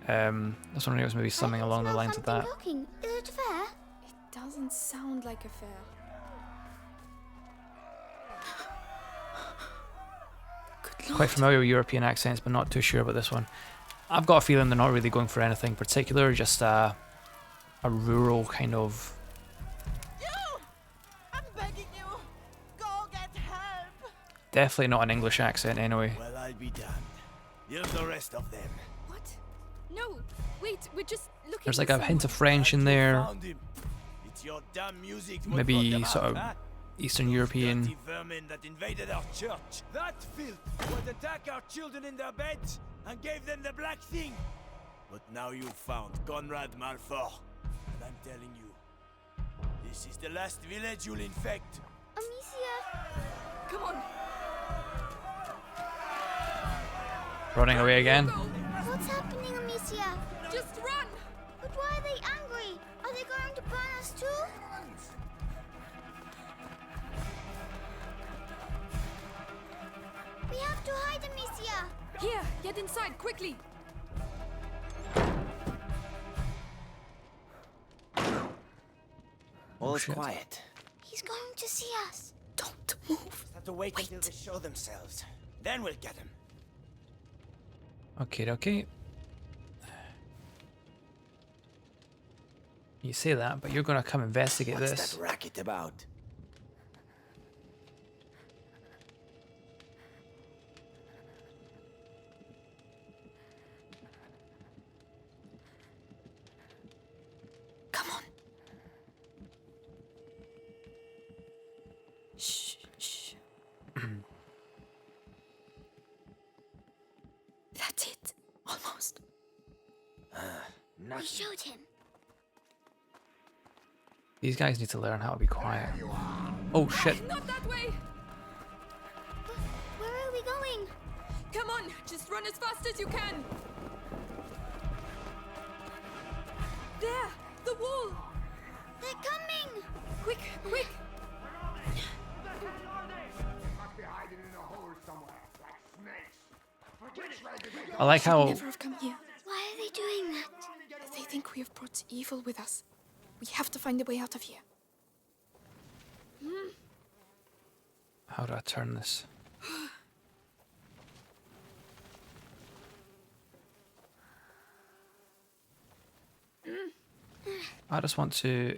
I was wondering if it was maybe something along the lines of that. Cooking. Is it fair? It doesn't sound like a fair. Quite familiar with European accents, but not too sure about this one. I've got a feeling they're not really going for anything particular, just a rural kind of. I'm begging you. Go get help. Definitely not an English accent anyway. Well, I'll be damned. Here's the rest of them. What? No, wait, we're just looking. There's like for a hint of French in there. Found him. It's your damn music. Maybe sort of Eastern European. Dirty vermin that invaded our church. That filth would attack our children in their beds and gave them the black thing. But now you've found Conrad Malfort, and I'm telling you, this is the last village you'll infect. Amicia! Come on. Running away again. What's happening, Amicia? Just run! But why are they angry? Are they going to burn us too? We have to hide, Amicia! Here, get inside, quickly! All quiet. He's going to see us. Don't move. Just have to wait until they show themselves. Then we'll get them. Okay. You say that, but you're gonna come investigate What's this. that racket about? Come on. Shh. That's it. Almost. We showed him. These guys need to learn how to be quiet. Oh shit. Not that way! Where are we going? Come on, just run as fast as you can! There! The wall! They're coming! Quick! I like how Never have come here. Why are they doing that? They think we have brought evil with us. We have to find a way out of here. how do I turn this? I just want to.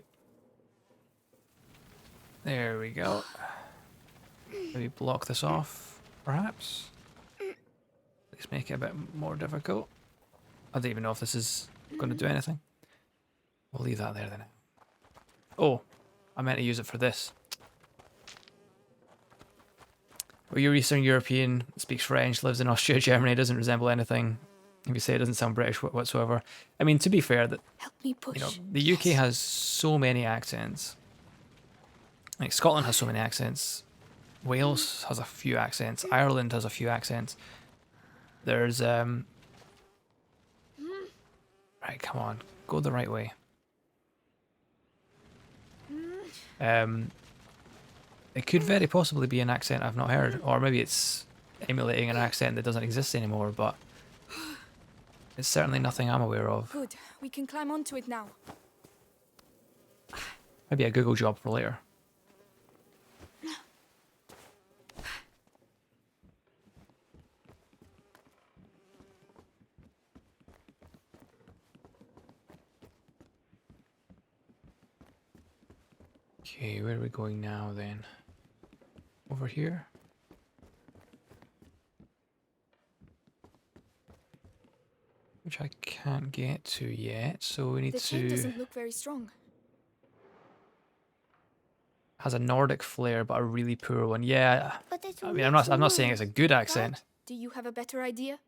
There we go. Maybe block this off, perhaps. Let's make it a bit more difficult. I don't even know if this is going to do anything. We'll leave that there then. Oh, I meant to use it for this. Well, you're Eastern European, speaks French, lives in Austria, Germany, doesn't resemble anything. If you say it doesn't sound British whatsoever. I mean, to be fair, that Help me push. you know, the UK has so many accents. Like Scotland has so many accents. Wales has a few accents. Ireland has a few accents. There's right, come on, go the right way. It could very possibly be an accent I've not heard, or maybe it's emulating an accent that doesn't exist anymore, but it's certainly nothing I'm aware of. Good. We can climb onto it now. Maybe a Google job for later. Okay, where are we going now then? Over here? Which I can't get to yet, so we need The chain to... doesn't look very strong. Has a Nordic flair, but a really poor one. Yeah, But it I will mean, make I'm not some saying it's a noise. good accent. Do you have a better idea?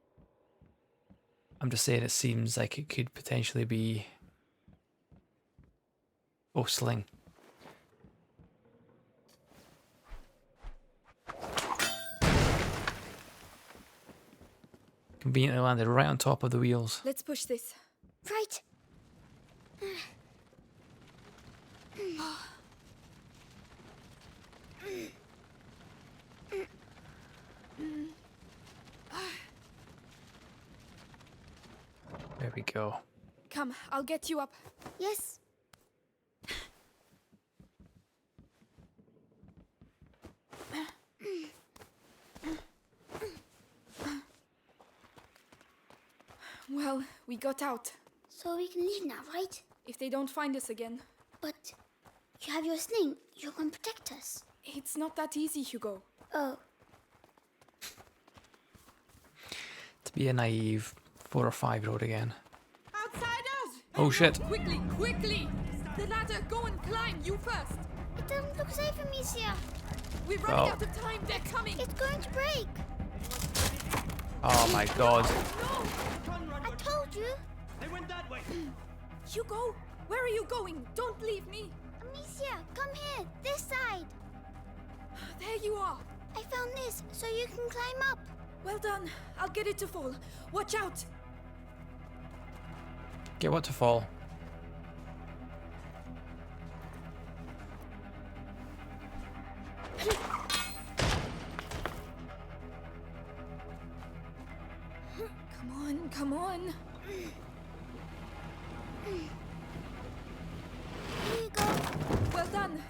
I'm just saying it seems like it could potentially be... Oh, sling. Conveniently landed right on top of the wheels. Let's push this. Right. There we go. Come, I'll get you up. Yes. Well, we got out. So we can leave now, right? If they don't find us again. But you have your sling. You can protect us. It's not that easy, Hugo. Oh. To be a naive 4 or 5-year-old again. Outsiders! Oh shit. Quickly, quickly! The ladder, go and climb, you first! It doesn't look safe, Amicia. We're running out of time. They're coming. It's going to break. Oh my god. I told you. They went that way. Hugo, where are you going? Don't leave me. Amicia, come here. This side. There you are. I found this, so you can climb up. Well done. I'll get it to fall. Watch out. Get what to fall? Come on, come on. Here you go. Well done.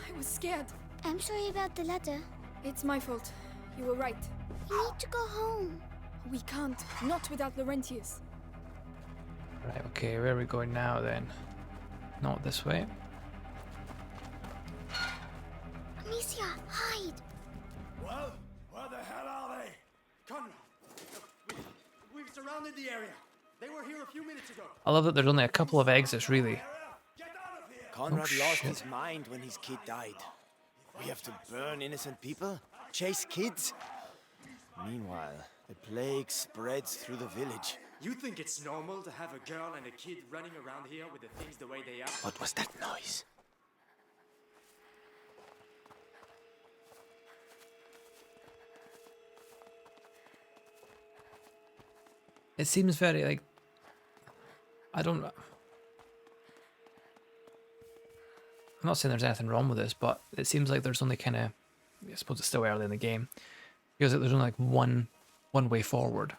I was scared. I'm sorry about the ladder. It's my fault. You were right. You need to go home. We can't. Not without Laurentius. Right, okay, where are we going now then? Not this way. Amicia, hide. Well, where the hell are they? Conrad, we've surrounded the area. They were here a few minutes ago. I love that there's only a couple of exits, really. Conrad lost shit. his mind when his kid died. We have to burn innocent people? Chase kids? Meanwhile, the plague spreads through the village. You think it's normal to have a girl and a kid running around here with the things the way they are? What was that noise? It seems very, like... I don't... I'm not saying there's anything wrong with this, but it seems like there's only kind of... I suppose it's still early in the game. Feels like there's only like one way forward.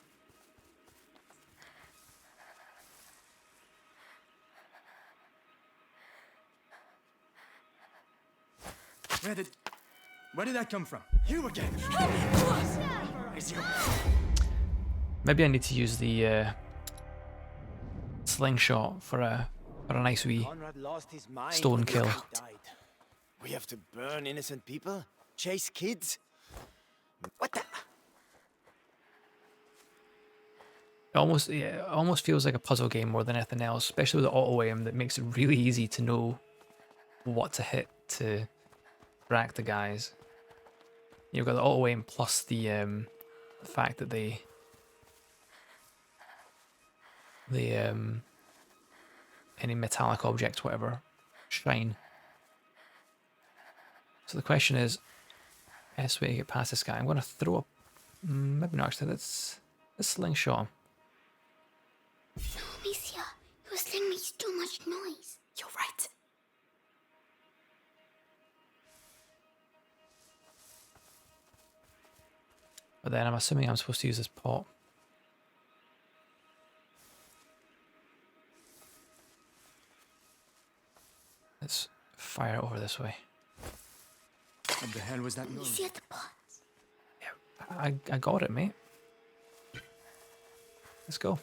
Where did that come from? You again! Maybe I need to use the slingshot for a nice wee Conrad lost his mind stone when his kill. kid died. We have to burn innocent people? Chase kids? What the? It almost feels like a puzzle game more than anything else, especially with the auto aim that makes it really easy to know what to hit to rack the guys. You've got the auto aim plus the fact that they any metallic object, whatever, shine. So the question is, best way to get past this guy. I'm going to throw up. Maybe not actually. Let's slingshot him. No, Amicia, your sling makes too much noise. You're right. But then I'm assuming I'm supposed to use this pot. Let's fire it over this way. What the hell was that noise? Amicia, the pot. Yeah, I got it, mate. Let's go.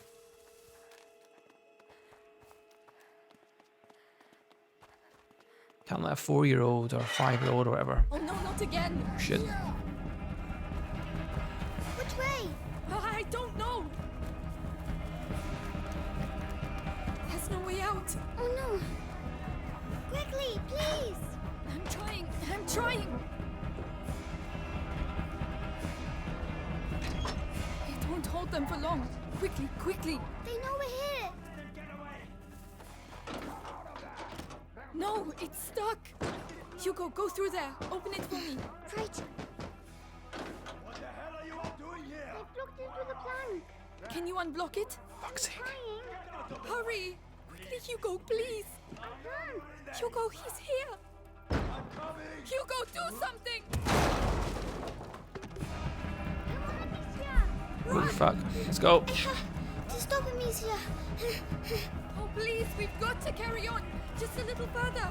Can't let a 4-year-old or 5-year-old or whatever. Oh no, not again. Shit. Which way? I don't know. There's no way out. Oh no. Quickly, please. I'm trying. I'm trying. It won't hold them for long. Quickly, quickly. They know we're here. No, it's stuck. Hugo, go through there. Open it for me. Right. What the hell are you all doing here? They blocked it with a plank. Can you unblock it? Fuck's sake. Hurry! Quickly, Hugo, please. Hugo, he's here. I'm coming! Hugo, do something. Holy fuck. Let's go. To stop Amicia. Oh, please, we've got to carry on. Just a little further.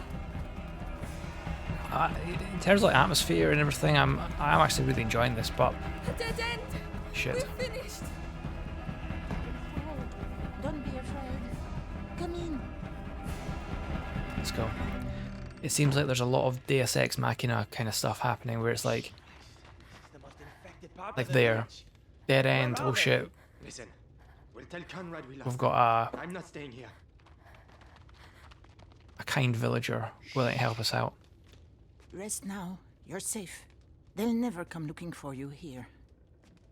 In terms of like atmosphere and everything, I'm actually really enjoying this, but A dead end. shit. We're finished. Don't be afraid. Come in. Let's go. It seems like there's a lot of Deus Ex Machina kind of stuff happening where it's like there. Dead end, oh shit. Listen, we'll tell Conrad we lost We've got I'm not staying here. a kind villager willing to help us out. Rest now. You're safe. They'll never come looking for you here.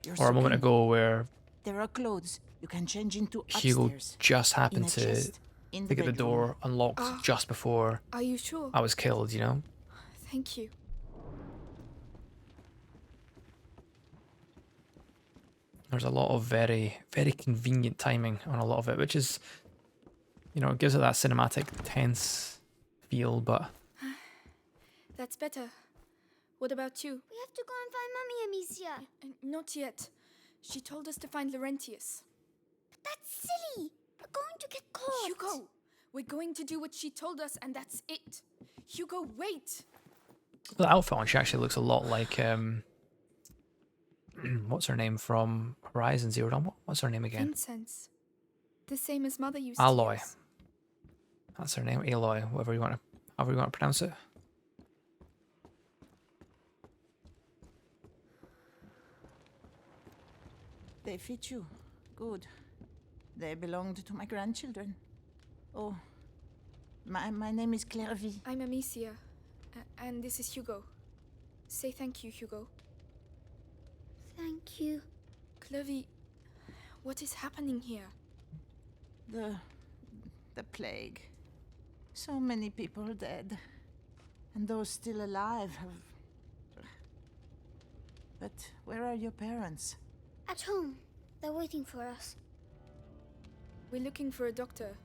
You're Or a moment secure. ago where There are clothes you can change into Hugo upstairs. just happened in a to chest, in get the bedroom. door unlocked just before Are you sure? I was killed, you know? Thank you. There's a lot of very, very convenient timing on a lot of it, which is, you know, it gives it that cinematic, tense feel, but... That's better. What about you? We have to go and find Mummy, Amicia. Not yet. She told us to find Laurentius. But that's silly. We're going to get caught. Hugo, we're going to do what she told us, and that's it. Hugo, wait. The outfit on she actually looks a lot like, what's her name from Horizon Zero Dawn? What's her name again? INNOCENCE. The same as Mother used Aloy. to use. That's her name, Aloy, however you want to pronounce it. They fit you. Good. They belonged to my grandchildren. Oh, my name is Clairvy. I'm Amicia, and this is Hugo. Say thank you, Hugo. Thank you. Clovey, what is happening here? The plague. So many people dead. And those still alive have... But where are your parents? At home. They're waiting for us. We're looking for a doctor.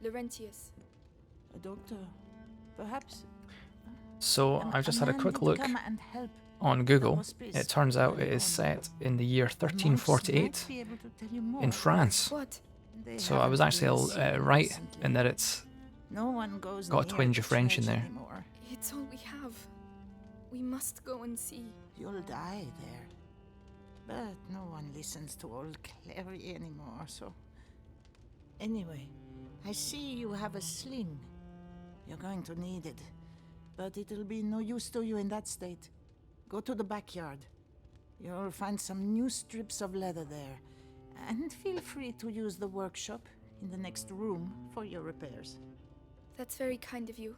Laurentius. A doctor? Perhaps... So I've just had a quick look on Google. It turns out it is set in the year 1348 in France. What? So I was actually right in that it's got a twinge of French in there. It's all we have. We must go and see. You'll die there. But no one listens to old Clary anymore, so... Anyway, I see you have a sling. You're going to need it. But it'll be no use to you in that state. Go to the backyard. You'll find some new strips of leather there. And feel free to use the workshop in the next room for your repairs. That's very kind of you.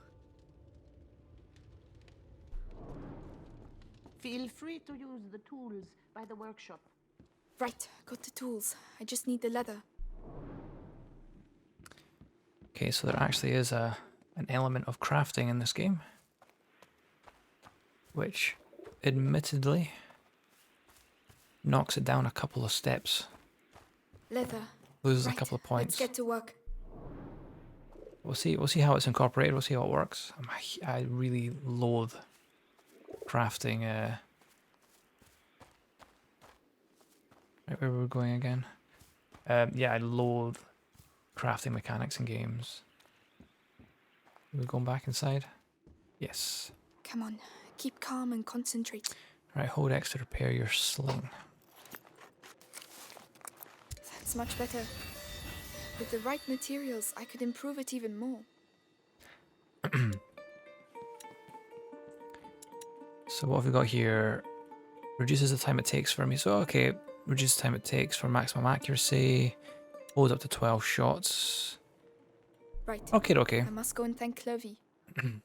Feel free to use the tools by the workshop. Right, got the tools. I just need the leather. Okay, so there actually is an element of crafting in this game, which admittedly knocks it down a couple of steps. Leather. Loses right, a couple of points. Let's get to work. We'll see how it's incorporated. We'll see how it works. I really loathe crafting. Right, where were we going again? Yeah, I loathe crafting mechanics in games. Are we going back inside? Yes. Come on, keep calm and concentrate. Right, hold X to repair your sling. That's much better. With the right materials, I could improve it even more. So what have we got here? Reduces the time it takes for me. So okay, reduces the time it takes for maximum accuracy. Holds up to 12 shots. Right. Okay, okay. I must go and thank Clovey. Can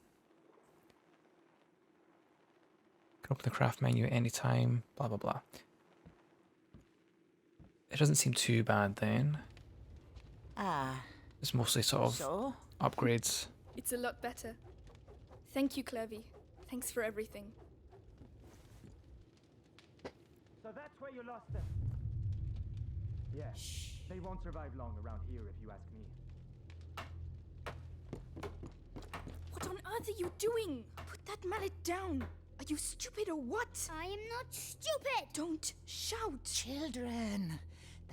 open the craft menu at any time. Blah blah blah. It doesn't seem too bad then. It's mostly sort of upgrades. It's a lot better. Thank you, Clovey. Thanks for everything. So that's where you lost them. Yeah, they won't survive long around here if you ask me. What on earth are you doing? Put that mallet down. Are you stupid or what? I am not stupid. Don't shout. Children,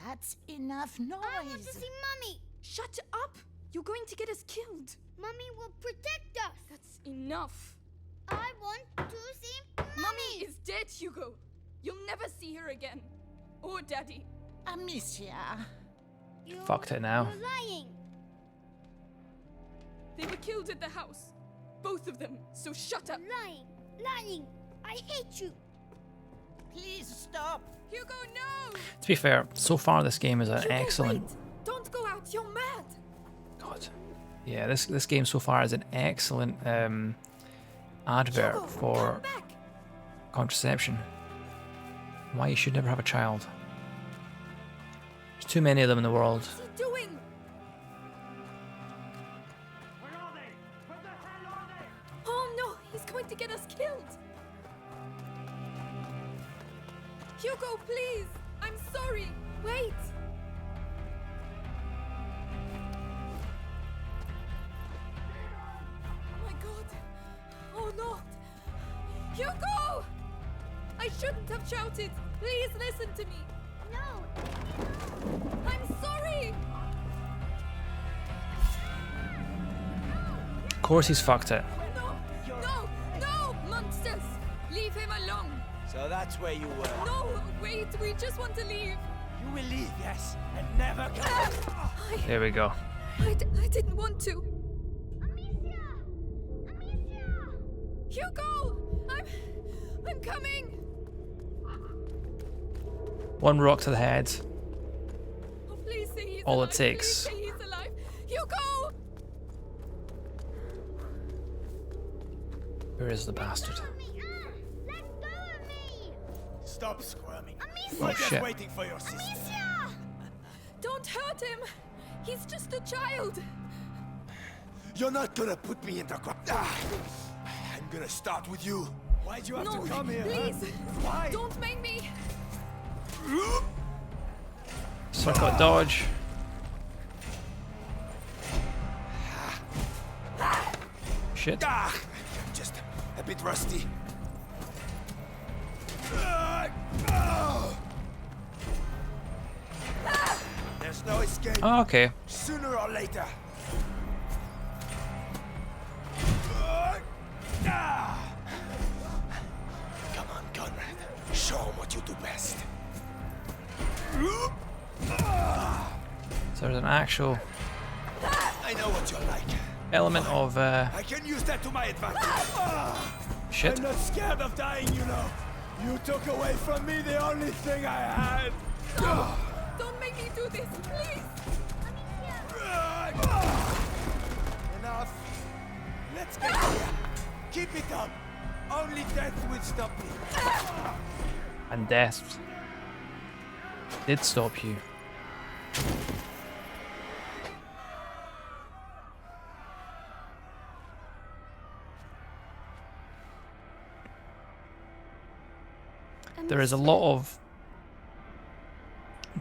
that's enough noise. I want to see Mummy. Shut up. You're going to get us killed. Mummy will protect us. That's enough. I want to see Mummy. Mummy is dead, Hugo. You'll never see her again. Or Daddy. Amicia. Fucked it now. You're lying. They were killed at the house. Both of them. So shut up. Lying. Lying. I hate you. Please stop. Hugo, no! To be fair, so far this game is an Hugo, excellent... Wait. Don't go out. You're mad. God. Yeah, this game so far is an excellent advert for contraception. Why you should never have a child. There's too many of them in the world. What's he doing? Where are they? Where the hell are they? Oh no, he's going to get us killed. Hugo, please. I'm sorry. Wait. Oh my god. Oh no. Hugo! I shouldn't have shouted. Please listen to me. No. I'm sorry. Of course he's fucked it. No, no, no, monsters. Leave him alone. So that's where you were. No, wait, we just want to leave. You will leave, yes, and never come back. There we go. I didn't want to. Hugo! I'm coming! One rock to the head. Oh, please say he's All alive. it takes. Please say he's alive. Hugo! Where is the bastard? Stop squirming. Oh, We're just shit. waiting for your sister. Don't hurt him! He's just a child! You're not gonna put me in the ground. I'm gonna start with you. Why'd you have No, to come here? please! Huh? Why? Don't make me! Circle dodge. Shit. Ah, just a bit rusty. There's no escape. Oh, okay. Sooner or later. Come on, Conrad. Show him what you do best. So there's an actual I know what you're like. element of I can use that to my advantage. shit. I'm not scared of dying, you know. You took away from me the only thing I had. Don't make me do this, please! Enough. Let's get here. Keep it up. Only death will stop me. And death did stop you. There is a lot of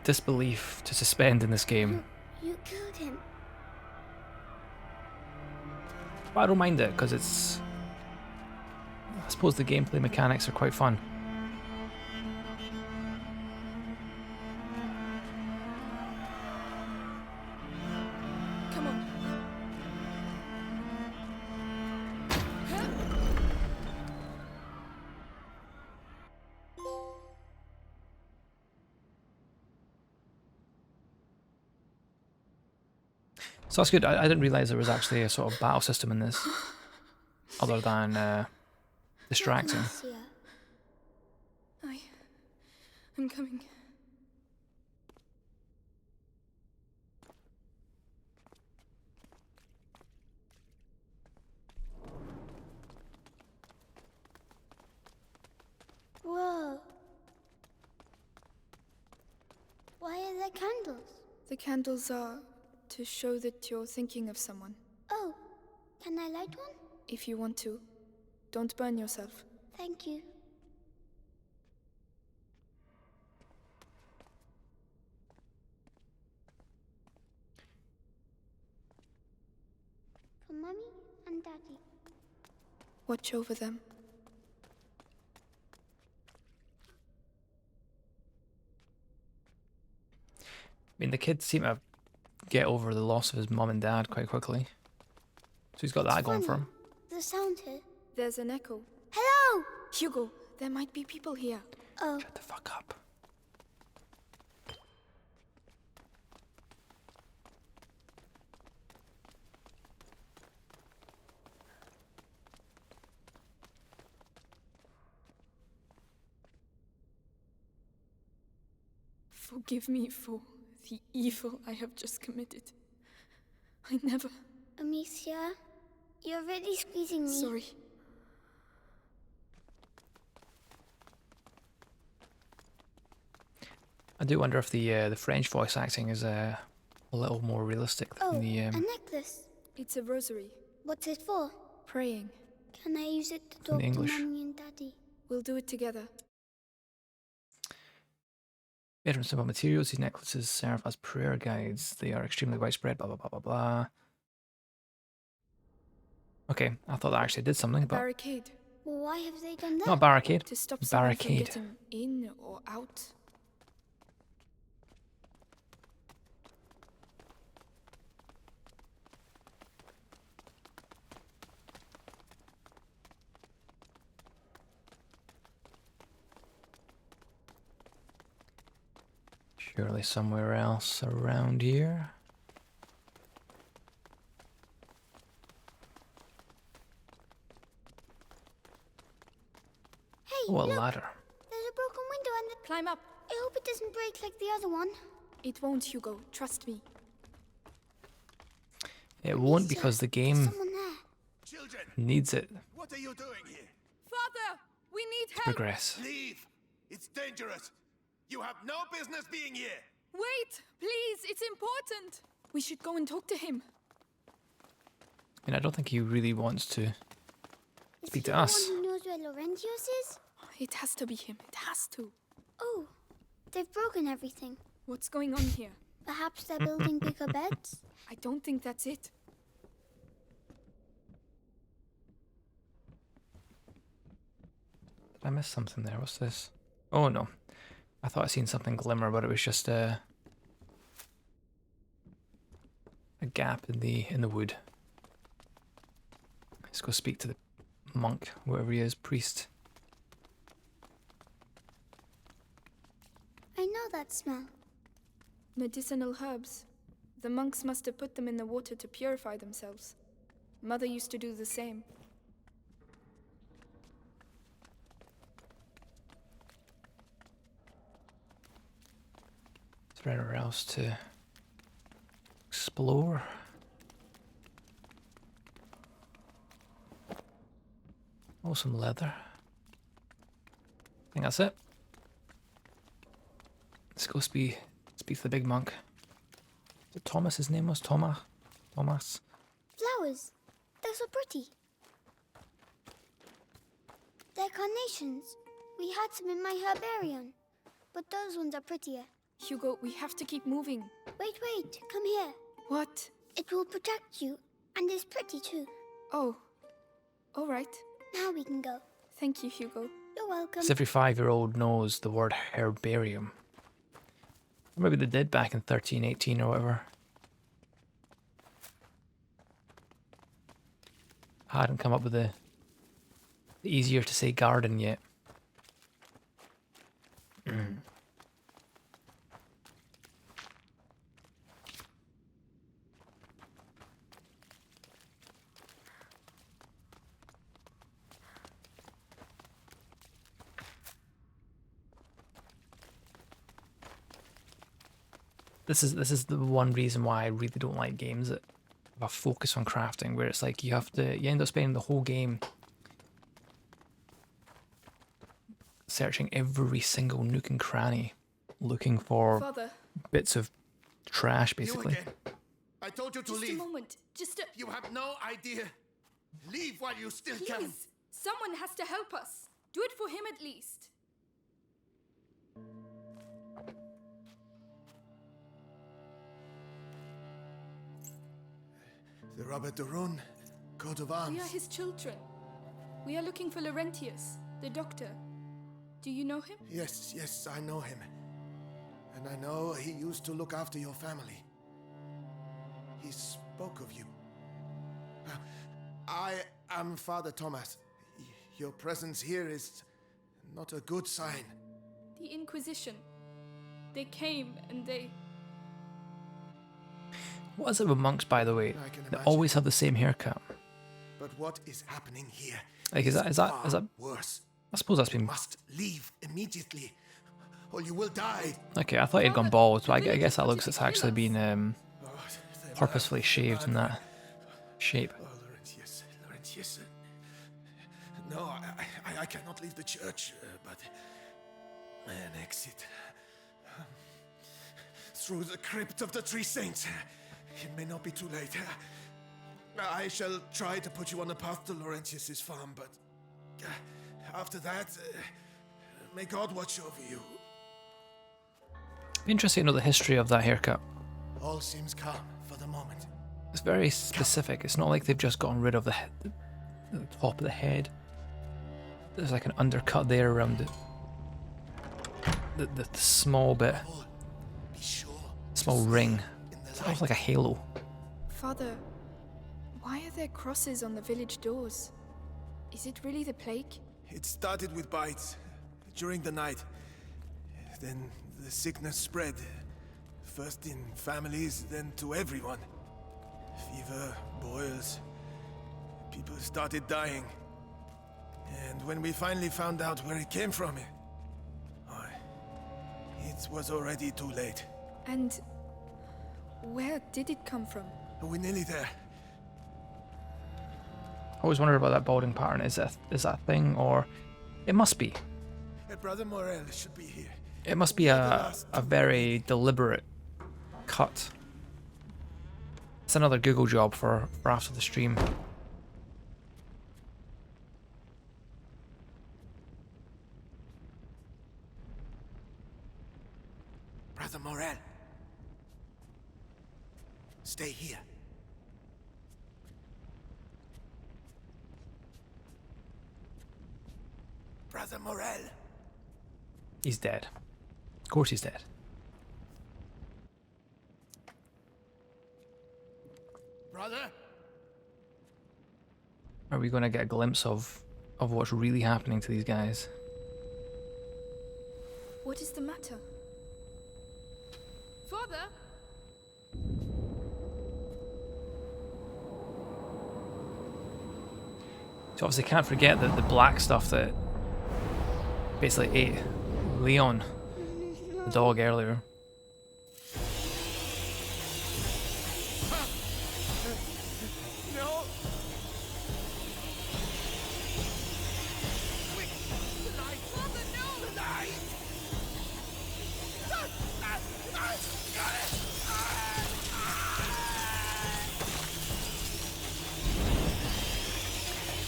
disbelief to suspend in this game, You killed him. but I don't mind it because it's. I suppose the gameplay mechanics are quite fun. Come on. So that's good. I didn't realize there was actually a sort of battle system in this, other than distracting. Amicia. I'm coming. Whoa. Why are there candles? The candles are to show that you're thinking of someone. Oh, can I light one? If you want to. Don't burn yourself. Thank you. For Mummy and Daddy. Watch over them. I mean, the kid seemed to get over the loss of his mum and dad quite quickly. So he's got that going for him. The sound here. There's an echo. Hello! Hugo, there might be people here. Oh. Shut the fuck up. Forgive me for the evil I have just committed. I never... Amicia, you're really squeezing me. Sorry. I do wonder if the French voice acting is a little more realistic than Oh, the. a necklace. It's a rosary. What's it for? Praying. Can I use it to In talk to English. Mommy and Daddy? We'll do it together. Made from simple materials, these necklaces serve as prayer guides. They are extremely widespread, blah, blah, blah, blah, blah. Okay, I thought that actually did something, but Barricade. Well, why have they done that? not a barricade. To stop someone from Barricade. getting in or out. Surely somewhere else around here. Hey, Oh, a look! ladder. There's a broken window and the... Climb up. I hope it doesn't break like the other one. It won't, Hugo. Trust me. It won't because the game Someone there. Children, needs it what are you doing here? Father, we need to help. progress. Leave! It's dangerous! You have no business being here! Wait, please. It's important. We should go and talk to him. I mean, I don't think he really wants to Is speak he to the us. one who knows where Laurentius is? It has to be him. It has to. Oh, they've broken everything. What's going on here? Perhaps they're building bigger beds? I don't think that's it. Did I miss something there? What's this? Oh no. I thought I seen something glimmer, but it was just a gap in the wood. Let's go speak to the monk, whoever he is, priest. I know that smell. Medicinal herbs. The monks must have put them in the water to purify themselves. Mother used to do the same. Is there anywhere else to explore? Oh, some leather. I think that's it. Let's go speak to the big monk. Is it Thomas his name was? Thomas? Flowers. They're so pretty. They're carnations. We had some in my herbarium. But those ones are prettier. Hugo, we have to keep moving. Wait, come here. What? It will protect you, and it's pretty too. Oh. All right. Now we can go. Thank you, Hugo. You're welcome. Every 5-year-old knows the word herbarium. Or maybe they did back in 13, 18 or whatever. I hadn't come up with the easier to say garden yet. This is the one reason why I really don't like games that have a focus on crafting, where it's like you end up spending the whole game searching every single nook and cranny, looking for Father. bits of trash, basically. You again. I told you to Just leave. a moment. Just a... You have no idea. Leave while you still can. Please. Someone has to help us. Do it for him at least. The Robert de Rune, coat of arms. We are his children. We are looking for Laurentius, the doctor. Do you know him? Yes, I know him. And I know he used to look after your family. He spoke of you. I am Father Thomas. Your presence here is not a good sign. The Inquisition. They came and they... What is it with monks, by the way? I can They imagine. always have the same haircut. But what is happening here? Like, is that far worse? I suppose that's been... Must leave immediately, or you will die. Okay, I thought he'd gone bald, but I guess that looks it's actually been purposefully shaved and that. shape. Oh, Laurentius, Laurentius. No, I cannot leave the church, but an exit through the crypt of the Three Saints. It may not be too late. I shall try to put you on the path to Laurentius's farm, but after that, may God watch over you. Be interesting to know the history of that haircut. All seems calm for the moment. It's very specific. It's not like they've just gotten rid of the top of the head. There's like an undercut there around the small bit, small ring. It's almost like a halo. Father, why are there crosses on the village doors? Is it really the plague? It started with bites during the night. Then the sickness spread. First in families, then to everyone. Fever, boils. People started dying. And when we finally found out where it came from, it was already too late. And where did it come from? We're nearly there. I always wondered about that balding pattern. Is that a thing, or it must be? Brother Morel should be here. It must be a very deliberate cut. It's another Google job for after the stream. Brother Morel. Stay here. Brother Morel. He's dead. Of course he's dead. Brother? Are we going to get a glimpse of what's really happening to these guys? What is the matter? Father? So obviously can't forget that the black stuff that basically ate Leon, the dog, earlier. No!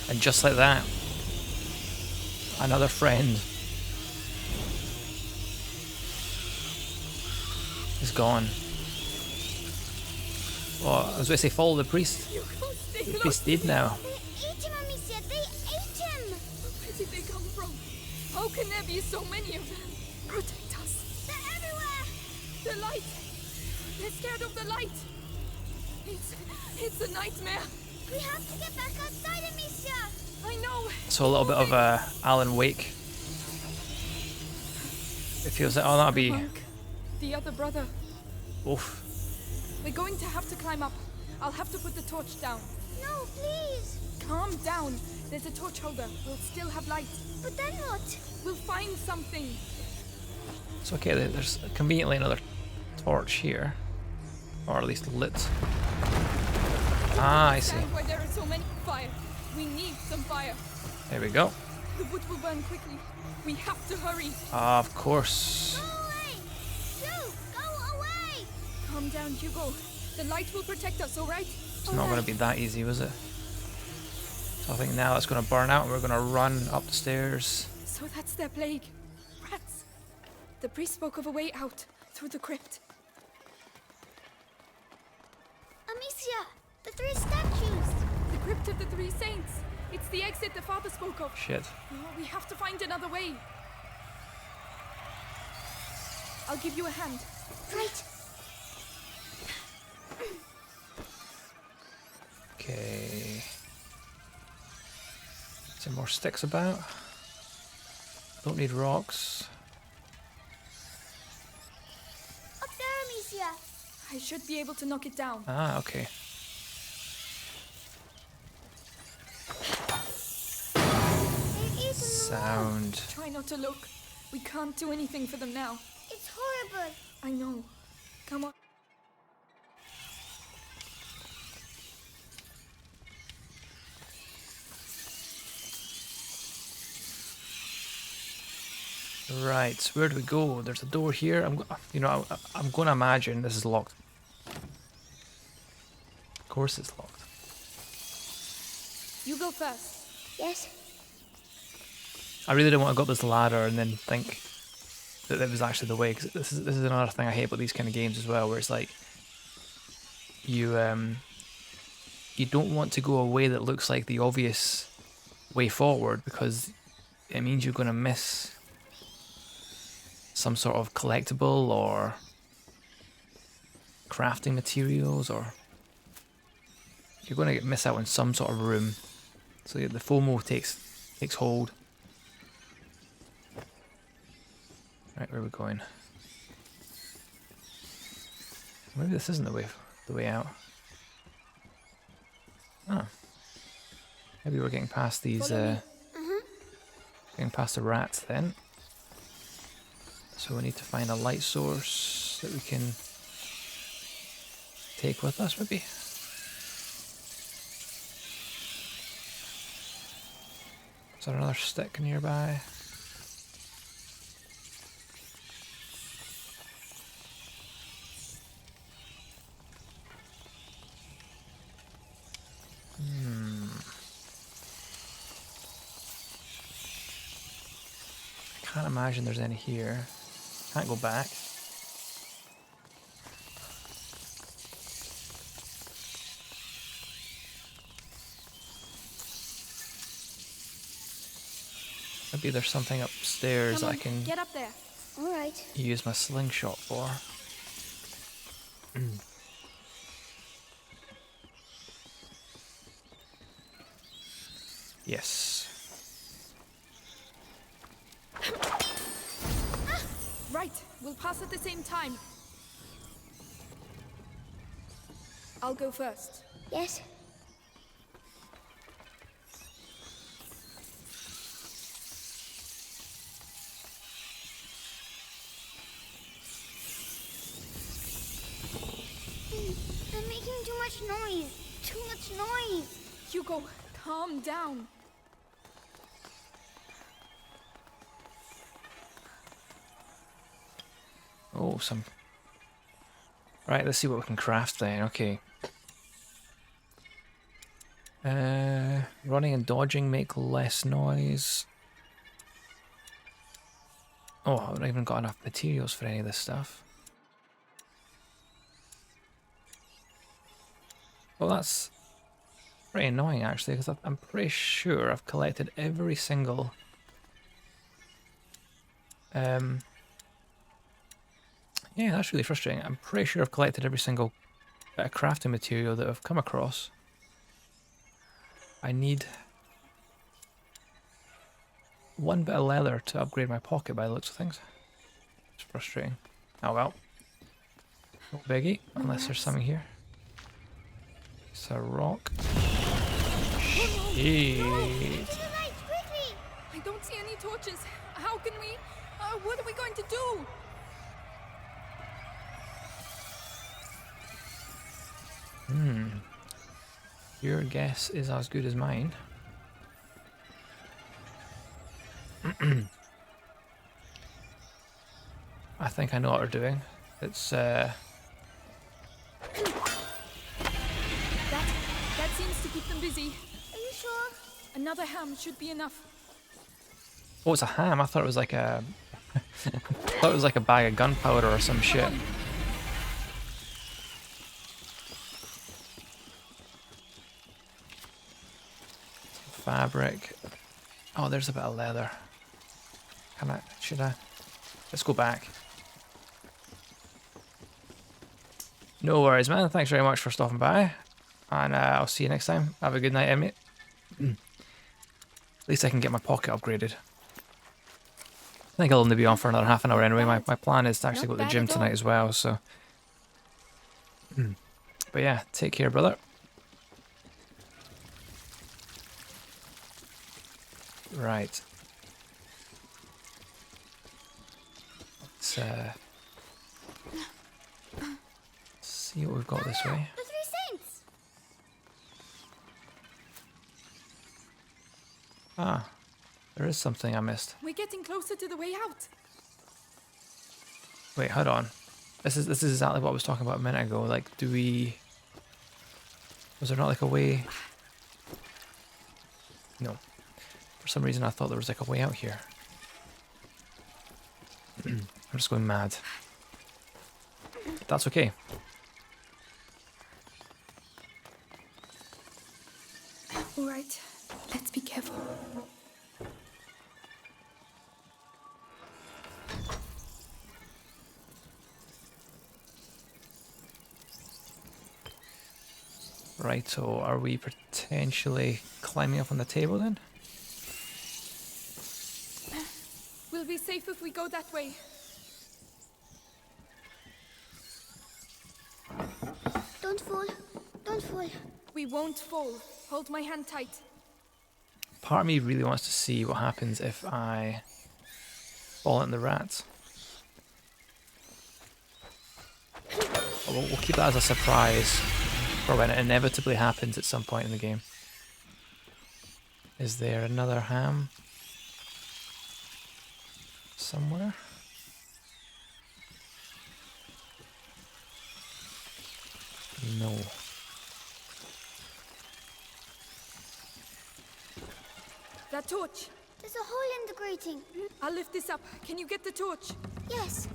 And just like that, another friend is gone. Oh, I was going to say follow the priest. The priest did now. They ate him, Amicia. They ate him. Where did they come from? How can there be so many of them? Protect us. They're everywhere. The light. They're scared of the light. It's a nightmare. We have to get back outside, Amicia. I know. So a little bit of Alan Wake. It feels like, oh, that'll be... Monk, the other brother. Oof. We're going to have to climb up. I'll have to put the torch down. No, please. Calm down. There's a torch holder. We'll still have light. But then what? We'll find something. It's okay, there's conveniently another torch here. Or at least lit. Ah, I see. Why there are so many fire. We need some fire. There we go. The wood will burn quickly. We have to hurry. Of course. Go away. Shoo, go away. Calm down, Hugo. The light will protect us, all right? It's not going to be that easy, was it? So I think now it's going to burn out and we're going to run up the stairs. So that's their plague. Rats. The priest spoke of a way out through the crypt. Amicia, the three statues. The crypt of the Three Saints. It's the exit the father spoke of. Shit. Oh, we have to find another way. I'll give you a hand. Right. Okay. Some more sticks about. Don't need rocks. Up there, Amicia. I should be able to knock it down. Ah, okay. Sound. Try not to look. We can't do anything for them now. It's horrible. I know. Come on. Right, where do we go? There's a door here. I'm going to imagine this is locked. Of course it's locked. You go first. Yes. I really don't want to go up this ladder and then think that it was actually the way, because this is another thing I hate about these kind of games as well, where it's like you don't want to go a way that looks like the obvious way forward, because it means you're going to miss some sort of collectible or crafting materials, or you're going to miss out on some sort of room. So yeah, the FOMO takes hold. Right, where are we going? Maybe this isn't the way out. Oh. Maybe we're getting past these getting past the rats then. So we need to find a light source that we can take with us, maybe. Is there another stick nearby? I can't imagine there's any here. Can't go back. Maybe there's something upstairs Come that on, I can get up there. All right. use my slingshot for. Yes. Right, we'll pass at the same time. I'll go first. Yes. I'm making too much noise. Too much noise. Hugo, calm down. Oh, Right, let's see what we can craft then. Okay. Running and dodging make less noise. Oh, I haven't even got enough materials for any of this stuff. Well, that's pretty annoying actually, because I'm pretty sure I've collected every single yeah, that's really frustrating. I'm pretty sure I've collected every single bit of crafting material that I've come across. I need one bit of leather to upgrade my pocket by the looks of things. It's frustrating. Oh well. No biggie, unless there's something here. It's a rock. Shit. I don't see any torches. How can we... what are we going to do? Your guess is as good as mine. I think I know what we're doing. It's That seems to keep them busy. Are you sure? Another ham should be enough. oh, it's a ham. I thought it was like a I thought it was like a bag of gunpowder or some shit. Fabric. Oh, there's a bit of leather. Should I? Let's go back. No worries, man. Thanks very much for stopping by. And I'll see you next time. Have a good night, mate. At least I can get my pocket upgraded. I think I'll only be on for another half an hour anyway. My plan is to actually go to the gym tonight as well, so. But yeah, take care, brother. Right. Let's see what we've got this way. The Three Saints! Ah, there is something I missed. We're getting closer to the way out. Wait, hold on. This is exactly what I was talking about a minute ago. Like, do we... Was there not like a way... No. For some reason I thought there was like a way out here. I'm just going mad. That's okay. All right, let's be careful. Right, so are we potentially climbing up on the table then? We'll be safe if we go that way. Don't fall. Don't fall. We won't fall. Hold my hand tight. Part of me really wants to see what happens if I fall in the rats. We'll keep that as a surprise for when it inevitably happens at some point in the game. Is there another ham somewhere? No. That torch. There's a hole in the grating. I'll lift this up. Can you get the torch? Yes.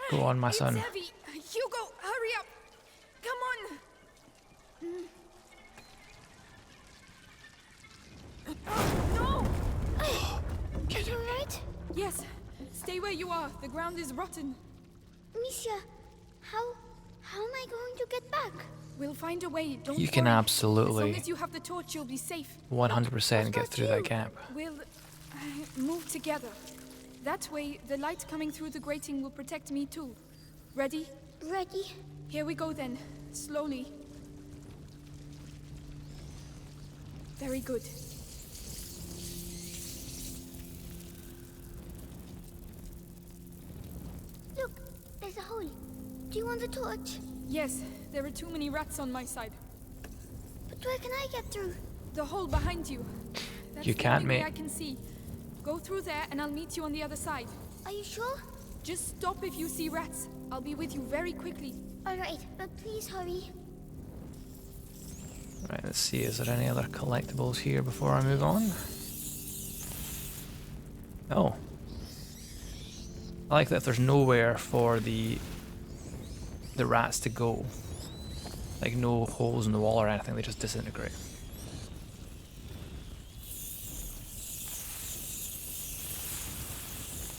Go on, my son. It's heavy. Hugo, hurry up. Come on. No! Are you alright? Yes. Stay where you are. The ground is rotten. Misha, how am I going to get back? We'll find a way. Don't You can worry. absolutely As long as you have the torch, you'll be safe. 100% get through that gap. We'll move together. That way, the light coming through the grating will protect me too. Ready? Ready. Here we go then. Slowly. Very good. Look, there's a hole. Do you want the torch? Yes, there are too many rats on my side. But where can I get through? The hole behind you. That's You the can't, only way mate. I can see. Go through there and I'll meet you on the other side. Are you sure? Just stop if you see rats. I'll be with you very quickly. Alright, but please hurry. Right, let's see, is there any other collectibles here before I move on? Oh. I like that there's nowhere for the rats to go. Like no holes in the wall or anything, they just disintegrate.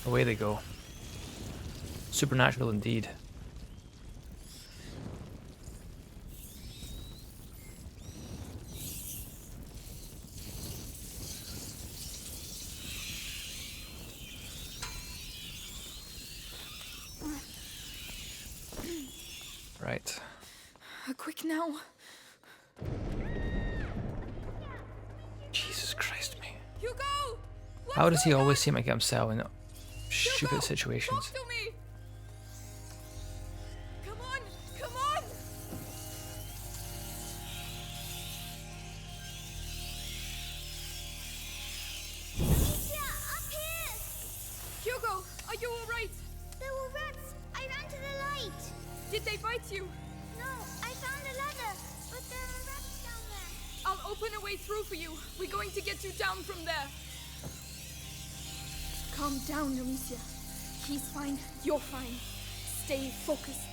Away they go. Supernatural indeed. Right. Quick now. Jesus Christ, me. Hugo! How does he always seem to get himself in stupid situations? Talk to me! Come on! Come on! Alicia, up here! Hugo, are you alright? There were rats. I ran to the light. Did they bite you? No, I found a ladder, but there are rats down there. I'll open a way through for you. We're going to get you down from there. Calm down, Amicia. He's fine. You're fine. Stay focused.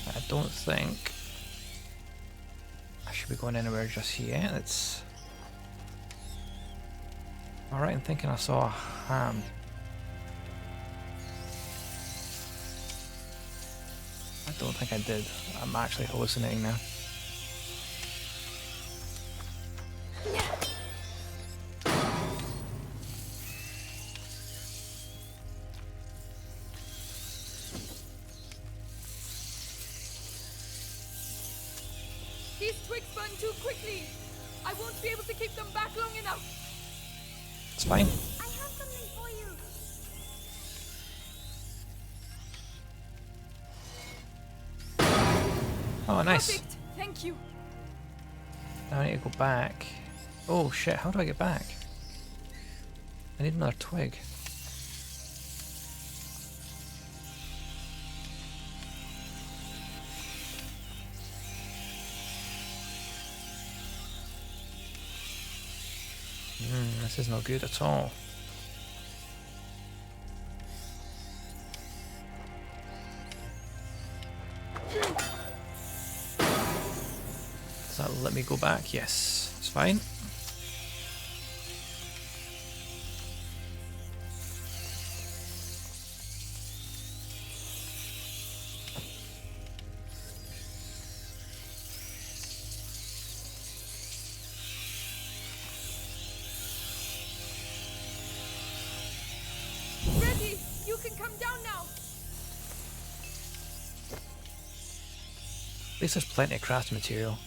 I don't think I should be going anywhere just yet. It's alright. I'm thinking I saw a ham. I don't think I did. I'm actually hallucinating now. These twigs burn too quickly. I won't be able to keep them back long enough. It's fine. I have something for you. Oh, nice. Perfect. Thank you. Now I need to go back. Oh shit, how do I get back? I need another twig. This is not good at all. Does that let me go back? Yes, it's fine. Ready! You can come down now! At least there's plenty of craft material.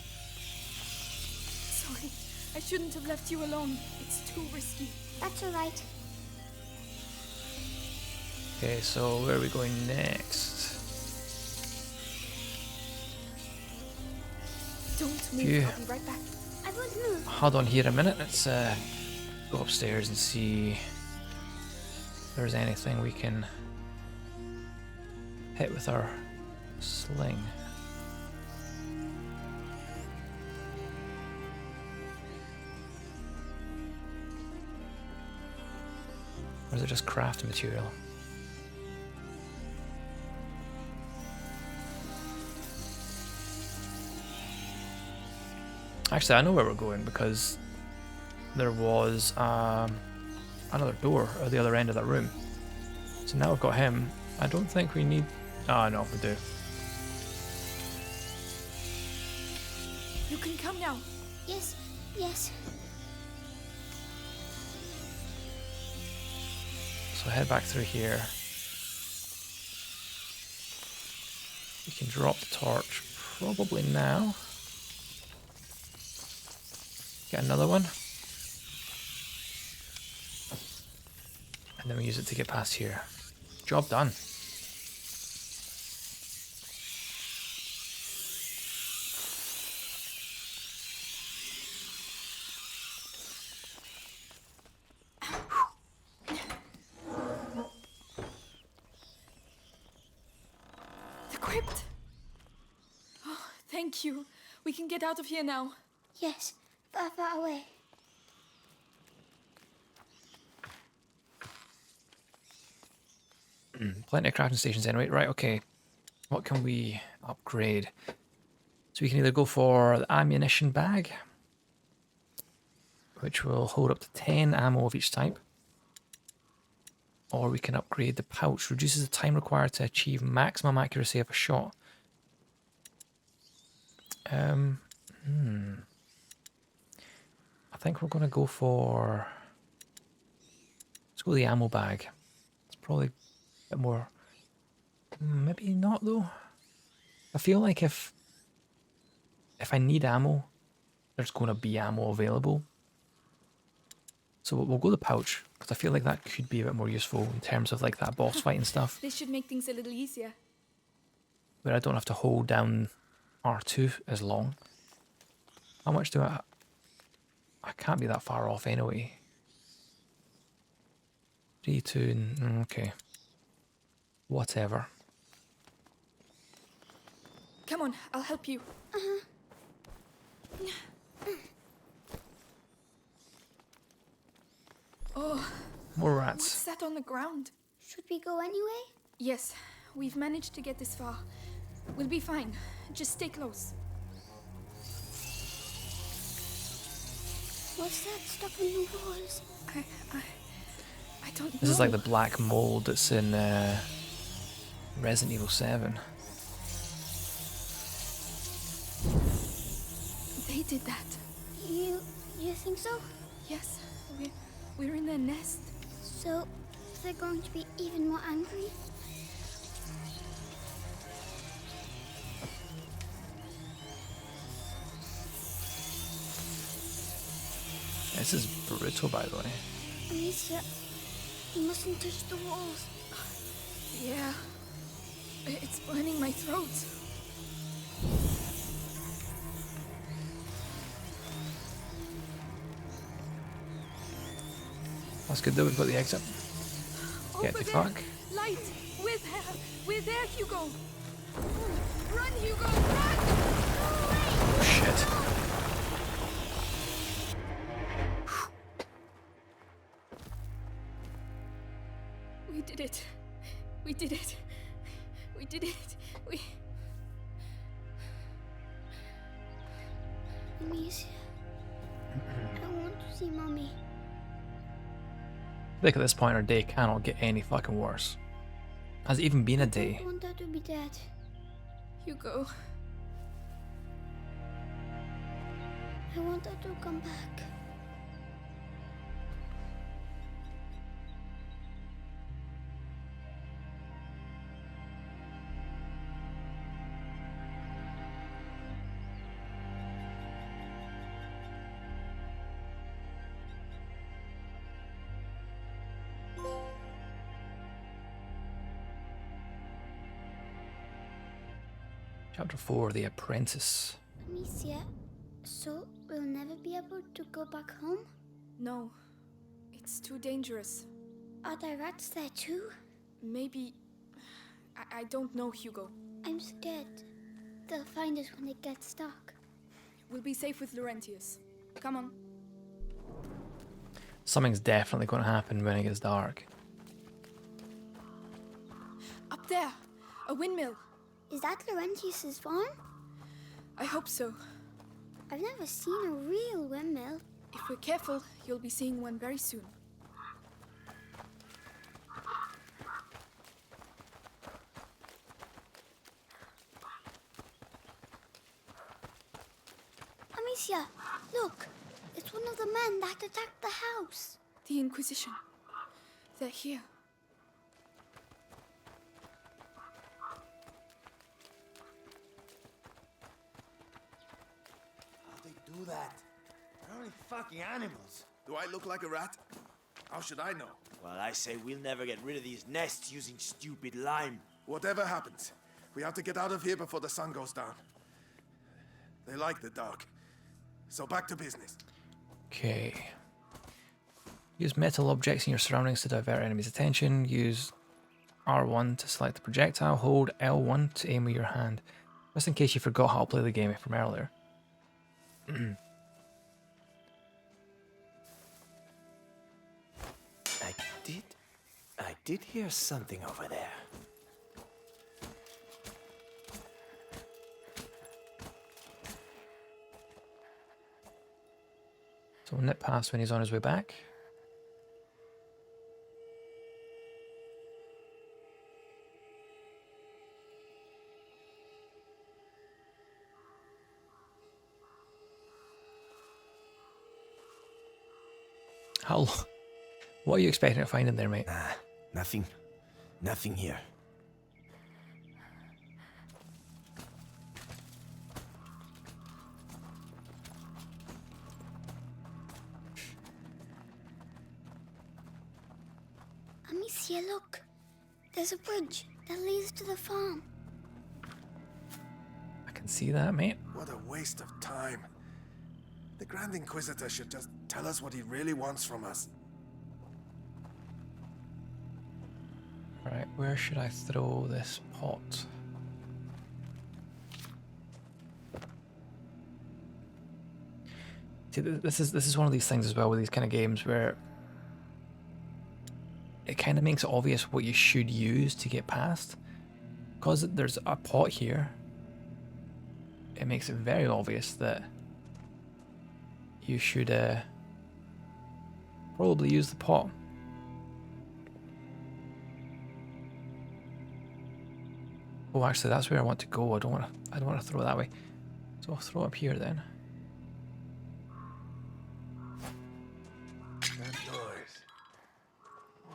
Sorry, I shouldn't have left you alone. It's too risky. That's alright. Okay, so where are we going next? Don't move, Phew. I'll be right back. I won't move. Hold on here a minute. Let's go upstairs and see if there's anything we can hit with our sling. Or is it just craft material? Actually, I know where we're going because there was another door at the other end of that room. So now we've got him. I don't think we need... Oh, no, we do. You can come now. Yes, yes. So head back through here. We can drop the torch probably now. Get another one. And then we use it to get past here. Job done. The crypt! Oh, thank you. We can get out of here now. Yes, far, far away. Plenty of crafting stations anyway. Right, okay. What can we upgrade? So we can either go for the ammunition bag, which will hold up to 10 ammo of each type. Or we can upgrade the pouch. Reduces the time required to achieve maximum accuracy of a shot. I think we're going to go for... Let's go with the ammo bag. It's probably a bit more... Maybe not though. I feel like if I need ammo, there's going to be ammo available. So we'll go the pouch, because I feel like that could be a bit more useful in terms of like that boss fight and stuff. This should make things a little easier. But I don't have to hold down R2 as long. How much do I can't be that far off anyway. 3, 2, okay. Whatever. Come on, I'll help you. Oh, More what's rats. that on the ground? Should we go anyway? Yes, we've managed to get this far. We'll be fine. Just stay close. What's that stuck on the walls? I don't know. This is like the black mold that's in Resident Evil 7. They did that. You think so? Yes, we're in their nest. So they're going to be even more angry? This is brutal, by the way. Alicia, you mustn't touch the walls. Yeah, it's burning my throat. That's good though, we've got the exit. Get Over the there. fuck. Light! We're there, Hugo! Run, Hugo! Run! Oh shit. We did it. We did it. We did it. Amicia, I want to see Mommy. I think at this point our day cannot get any fucking worse. Has it even been a day? I want her to be dead. Hugo. I want her to come back. Chapter 4, The Apprentice. Amicia, so we'll never be able to go back home? No. It's too dangerous. Are there rats there too? Maybe... I don't know, Hugo. I'm scared. They'll find us when it gets dark. We'll be safe with Laurentius. Come on. Something's definitely going to happen when it gets dark. Up there! A windmill! Is that Laurentius's farm? I hope so. I've never seen a real windmill. If we're careful, you'll be seeing one very soon. Amicia, look! It's one of the men that attacked the house. The Inquisition. They're here. Do that. They're only fucking animals. Do I look like a rat? How should I know? Well, I say we'll never get rid of these nests using stupid lime. Whatever happens, we have to get out of here before the sun goes down. They like the dark. So back to business. Okay. Use metal objects in your surroundings to divert enemies' attention. Use R1 to select the projectile. Hold L1 to aim with your hand. Just in case you forgot how to play the game from earlier. I did hear something over there. So we'll nip past when he's on his way back. What are you expecting to find in there, mate? Nothing. Nothing here. Amicia, look. There's a bridge that leads to the farm. I can see that, mate. What a waste of time. The Grand Inquisitor should just tell us what he really wants from us. Right, where should I throw this pot? See, this is one of these things as well with these kind of games where it kind of makes it obvious what you should use to get past. Because there's a pot here, it makes it very obvious that you should probably use the pot. Oh, actually, that's where I want to go. I don't want to throw it that way. So I'll throw it up here then. That noise.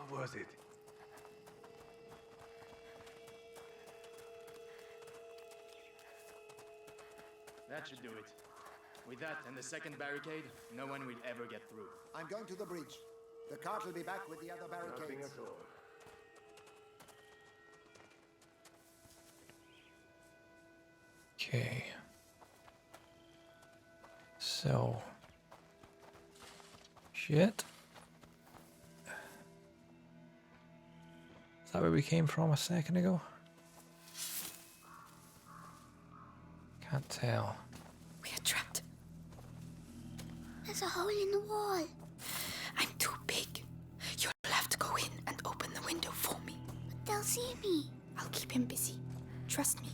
What was it? That should do it. With that and the second barricade, no one will ever get through. I'm going to the bridge. The cart will be back with the other barricades. Nothing at all. Okay. So. Shit. Is that where we came from a second ago? Can't tell. We are trapped. There's a hole in the wall. I'm too big. You'll have to go in and open the window for they'll see me. I'll keep him busy. Trust me.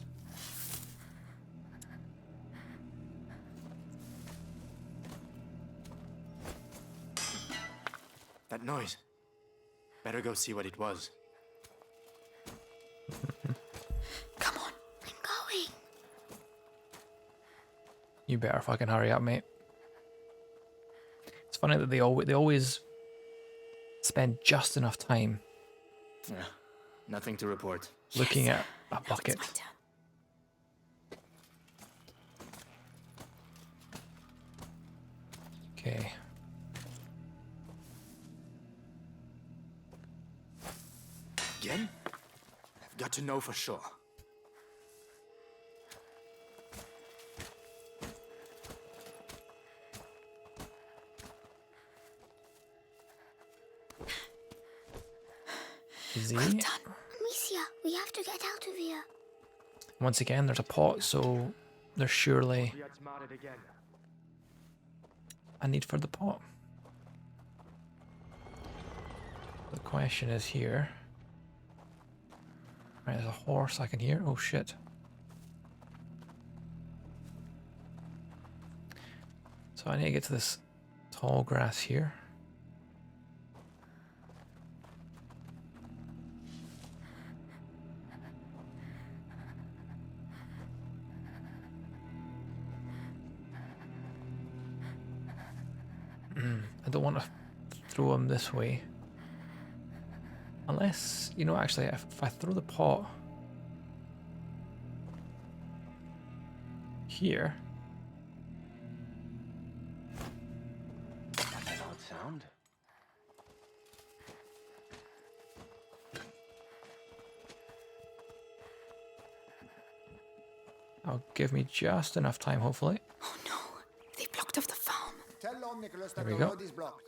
That noise. Better go see what it was. Come on. I'm going. You better fucking hurry up, mate. It's funny that they always spend just enough time Yeah, nothing to report. looking at a bucket. Okay. Again? I've got to know for sure. Z. Amicia, we have to get out of here. Once again, there's a pot, so there's surely a need for the pot. The question is here. Right, there's a horse I can hear. Oh shit. So I need to get to this tall grass here. I don't want to throw him this way. Unless, you know, actually, if I throw the pot here. That's an odd sound. I'll give me just enough time, hopefully. Oh no, they blocked off the farm. Tell Lord Nicholas that There the we go. road is blocked.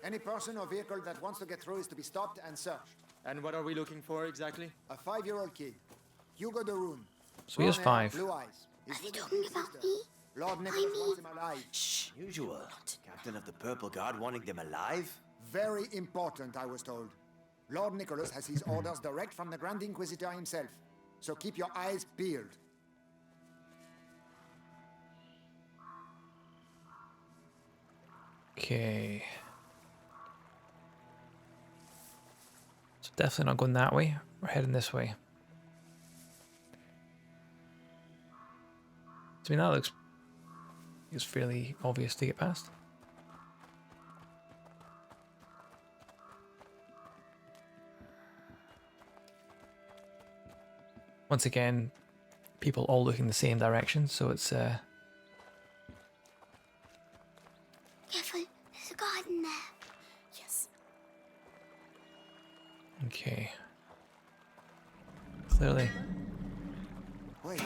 Any person or vehicle that wants to get through is to be stopped and searched. And what are we looking for exactly? A 5-year-old kid, Hugo de Rune. So he is Brown hair, 5. Blue eyes. He's Are they with his talking big about sister. me? Lord Nicholas wants him alive. Shh. Usual. Captain of the Purple Guard wanting them alive? Very important, I was told. Lord Nicholas has his orders direct from the Grand Inquisitor himself. So keep your eyes peeled. Okay. So definitely not going that way. We're heading this way. So I mean, that looks it's fairly obvious to get past. Once again, people all looking the same direction, so it's Careful, there's a garden there. Yes. okay. Clearly. Wait.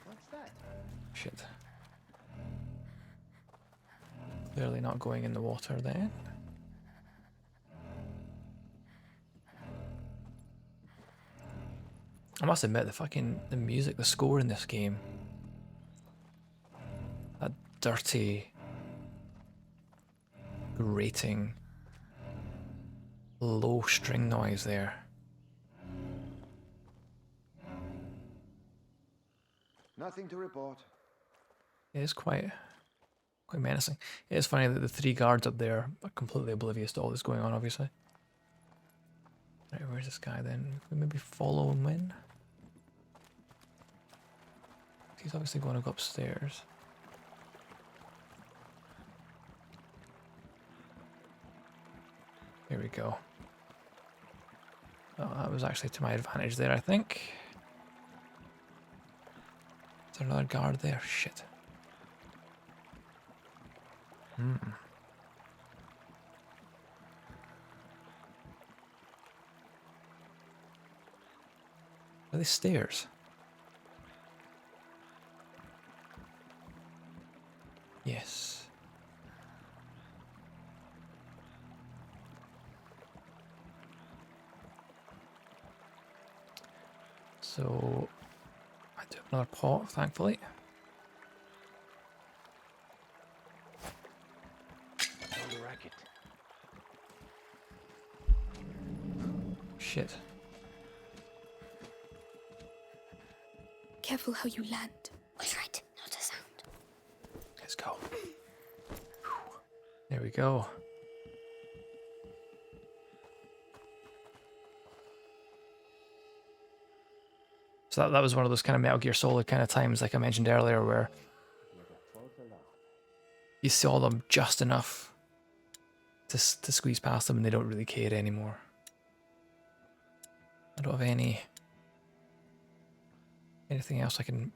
What's that? Shit. Clearly not going in the water then. I must admit, the music, the score in this game, that dirty, grating, low string noise there. Nothing to report. It is quite menacing. It is funny that the 3 guards up there are completely oblivious to all this going on, obviously. Right, where's this guy then? We maybe follow him in? He's obviously going to go upstairs. Here we go. Oh, that was actually to my advantage there, I think. Is there another guard there? Shit. Are they stairs? Yes. So I do have another pot, thankfully. On the racket. Shit. careful how you land. All right, not a sound. Let's go. There we go. So that was one of those kind of Metal Gear Solid kind of times, like I mentioned earlier, where you saw them just enough to squeeze past them and they don't really care anymore. I don't have anything else I can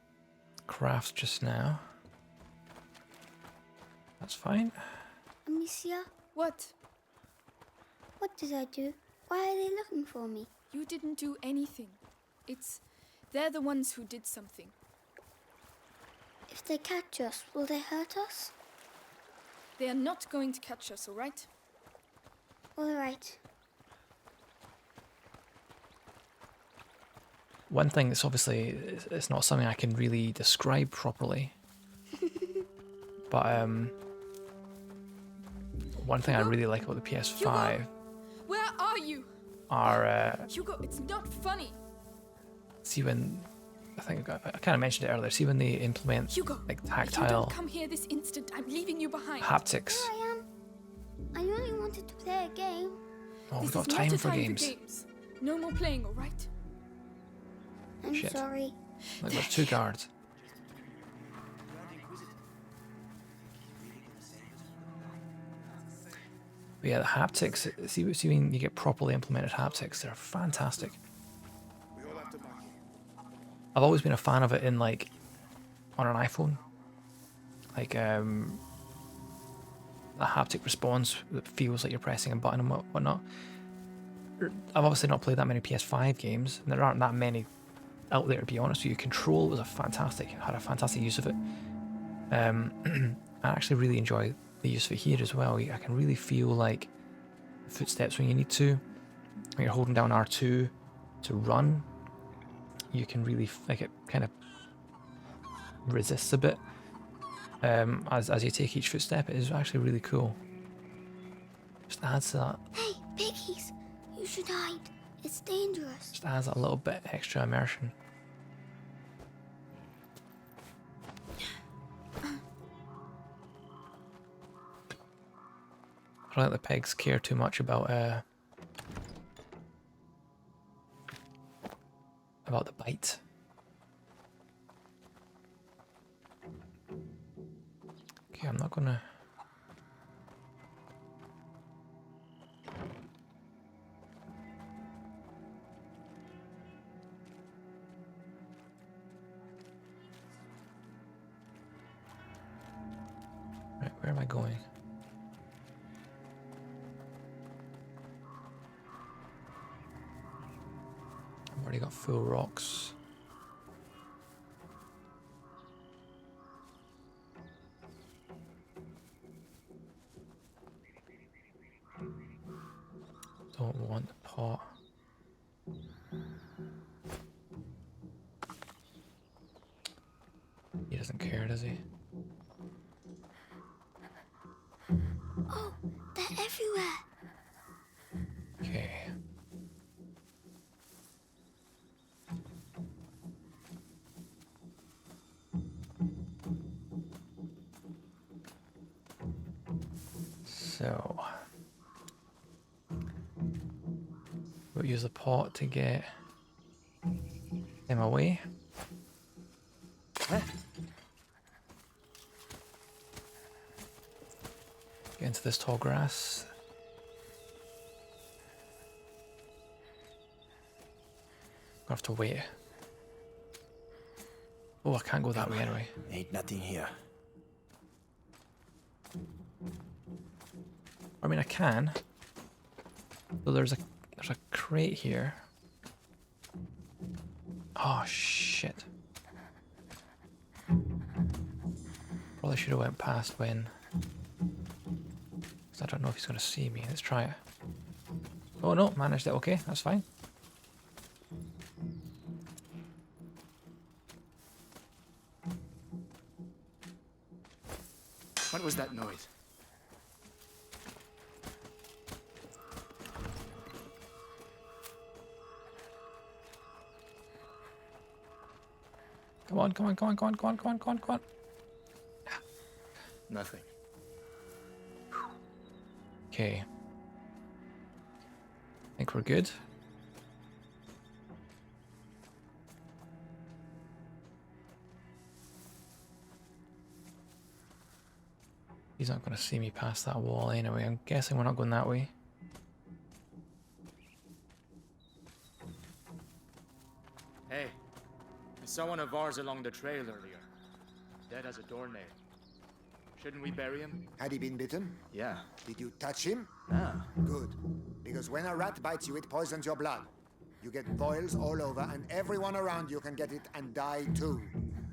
craft just now. That's fine. Amicia, What? what did I do? Why are they looking for me? You didn't do anything. They're the ones who did something. If they catch us, will they hurt us? They are not going to catch us, all right? All right. One thing that's obviously, it's not something I can really describe properly. But one thing I really like about the PS5 Hugo, where are you? are Hugo, it's not funny. see when I think I kind of mentioned it earlier. See when they implement Hugo, like if you tactile don't come here this instant, I'm leaving you behind. haptics. Here I am. I only wanted to play a game. Oh, we've This got is time not a for time games. for games. No more playing, all right? I'm Shit. sorry. Like there's 2 guards. But yeah, the haptics. See when you get properly implemented haptics, they're fantastic. I've always been a fan of it in like on an iPhone, like the haptic response that feels like you're pressing a button and whatnot. I've obviously not played that many PS5 games, and there aren't that many out there to be honest with you. Control was had a fantastic use of it. I actually really enjoy the use of it here as well. I can really feel like footsteps when you need to. When you're holding down R2 to run, you can really like it kind of resists a bit as you take each footstep. It is actually really cool. Just adds to that. Hey, piggies! You should hide. It's dangerous. Just adds a little bit extra immersion. I don't think the pigs care too much about the bite. Okay, I'm not gonna. Right, where am I going? I've already got full rocks. Don't want the pot. He doesn't care, does he? Oh, they're everywhere. Okay. So we'll use the pot to get them away. Get into this tall grass. Gonna have to wait. Oh, I can't go that way anyway. Ain't nothing here. I mean, I can. So there's a crate here. Oh shit! Probably should have went past when. 'Cause I don't know if he's gonna see me. Let's try it. Oh no, managed it. Okay, that's fine. What was that noise? Come on, come on, come on, come on, come on, come on, come on, come on. Nothing. Okay. I think we're good. He's not going to see me past that wall anyway. I'm guessing we're not going that way. Hey, I saw one of ours along the trail earlier. Dead as a doornail. Shouldn't we bury him? Had he been bitten? Yeah. Did you touch him? Ah. Good. Because when a rat bites you, it poisons your blood. You get boils all over, and everyone around you can get it and die too.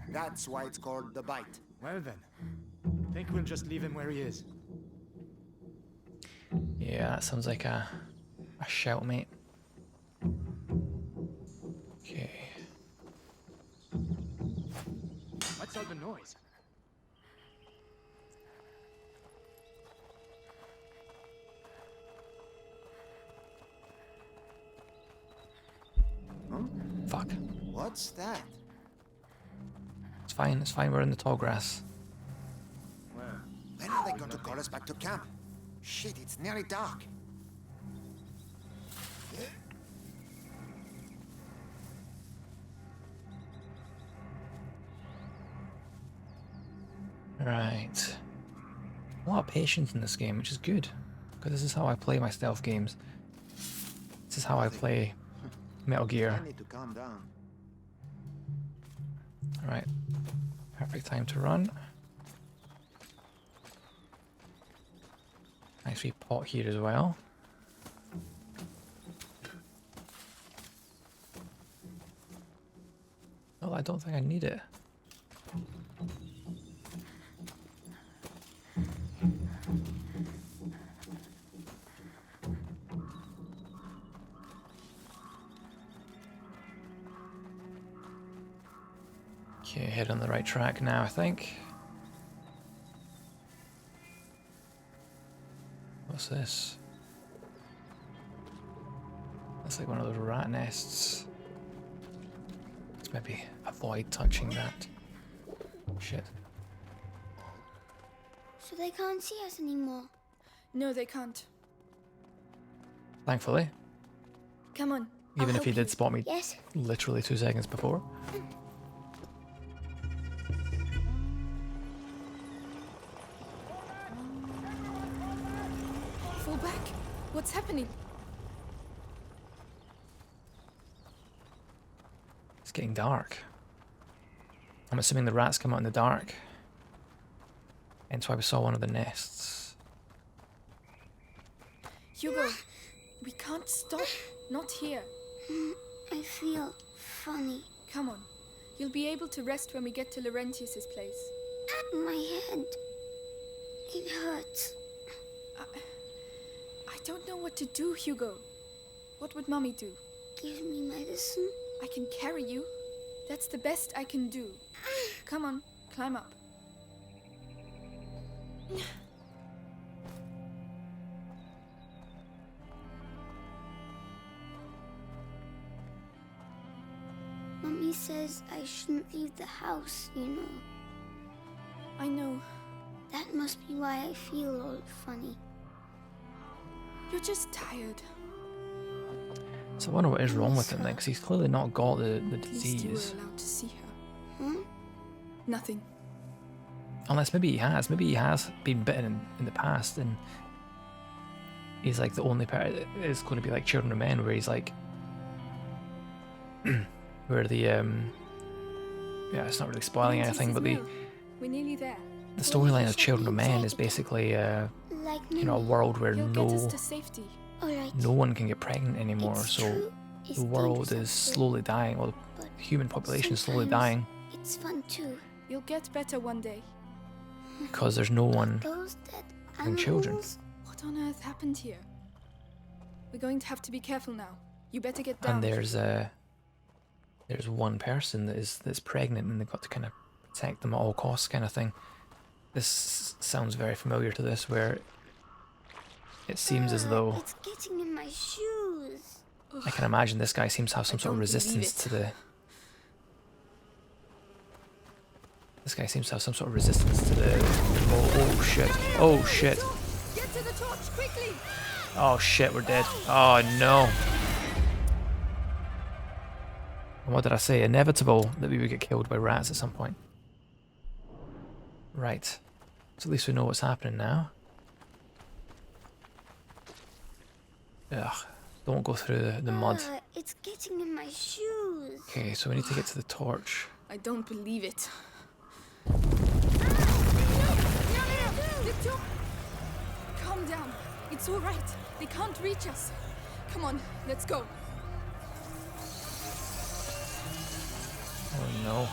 That's why it's called the bite. Well then. Think we'll just leave him where he is. Yeah, that sounds like a shout, mate. Okay. What's all the noise? Huh? Fuck. What's that? It's fine, we're in the tall grass. When are they going to call us back to camp? Shit, it's nearly dark. Right. A lot of patience in this game, which is good. Because this is how I play my stealth games. This is how I play Metal Gear. I need to calm down. Alright. Perfect time to run. Nice wee pot here as well. Oh, I don't think I need it. Okay, head on the right track now, I think. What's this? That's like one of those rat nests. Let's maybe avoid touching that. Shit. So they can't see us anymore. No, they can't. Thankfully. Come on. Even if he did spot me Yes. literally 2 seconds before. Fall back. What's happening? It's getting dark. I'm assuming the rats come out in the dark. Hence why we saw one of the nests. Hugo, we can't stop. Not here. I feel funny. Come on. You'll be able to rest when we get to Laurentius's place. My head. It hurts. I don't know what to do, Hugo. What would Mommy do? Give me medicine. I can carry you. That's the best I can do. Come on, climb up. Mummy says I shouldn't leave the house, you know. I know. That must be why I feel all funny. You're just tired. So I wonder what is wrong with him then, because he's clearly not got the At least you were disease. allowed to see her. Huh? Nothing. Unless maybe he has. Maybe he has been bitten in the past and he's like the only part. It's going to be like Children of Men, where he's like, where the yeah, it's not really spoiling anything, but We're nearly there. the storyline of Children of Men is basically Like you know, a world where You'll get us to safety. Alright. no one can get pregnant anymore, It's so true. It's the world dangerous is out there, slowly dying. Well, but the human population is slowly sometimes dying It's fun too. You'll get better one day. because there's no one Those dead having children. animals. What on earth happened here? We're going to have to be careful now. You better get down. And there's one person that's pregnant, and they've got to kind of protect them at all costs, kind of thing. This sounds very familiar to this, where it seems as though It's getting in my shoes. I can imagine this guy seems to have some sort of don't believe resistance it. to the This guy seems to have some sort of resistance to the... Oh shit. Oh shit. Get to the torch quickly. Oh shit, we're dead. Oh no. And what did I say? Inevitable that we would get killed by rats at some point. Right. So at least we know what's happening now. Ugh. Don't go through the mud. It's getting in my shoes. Okay, so we need to get to the torch. I don't believe it. Calm down. It's all right. They can't reach us. Come on, let's go. Oh no.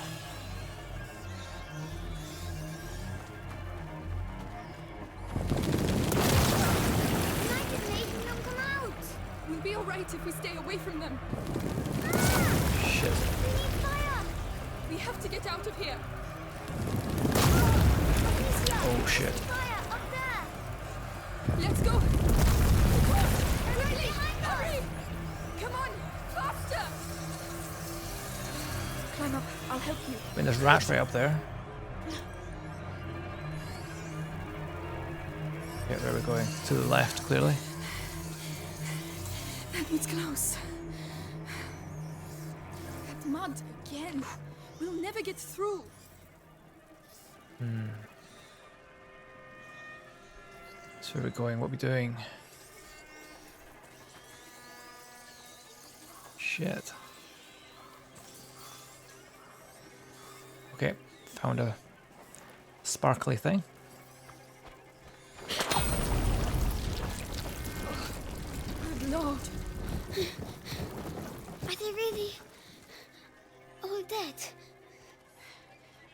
We'll be all right if we stay away from them. Shit. We have to get out of here. Oh shit. Let's go. Quickly, hurry! Come on, faster! Climb up. I'll help you. I mean, there's rats right up there. Yeah, where are we going? To the left, clearly. That was close. That mud again. We'll never get through. So where are we going? What are we doing? Shit. Okay, found a sparkly thing. Good Lord. Are they really all dead?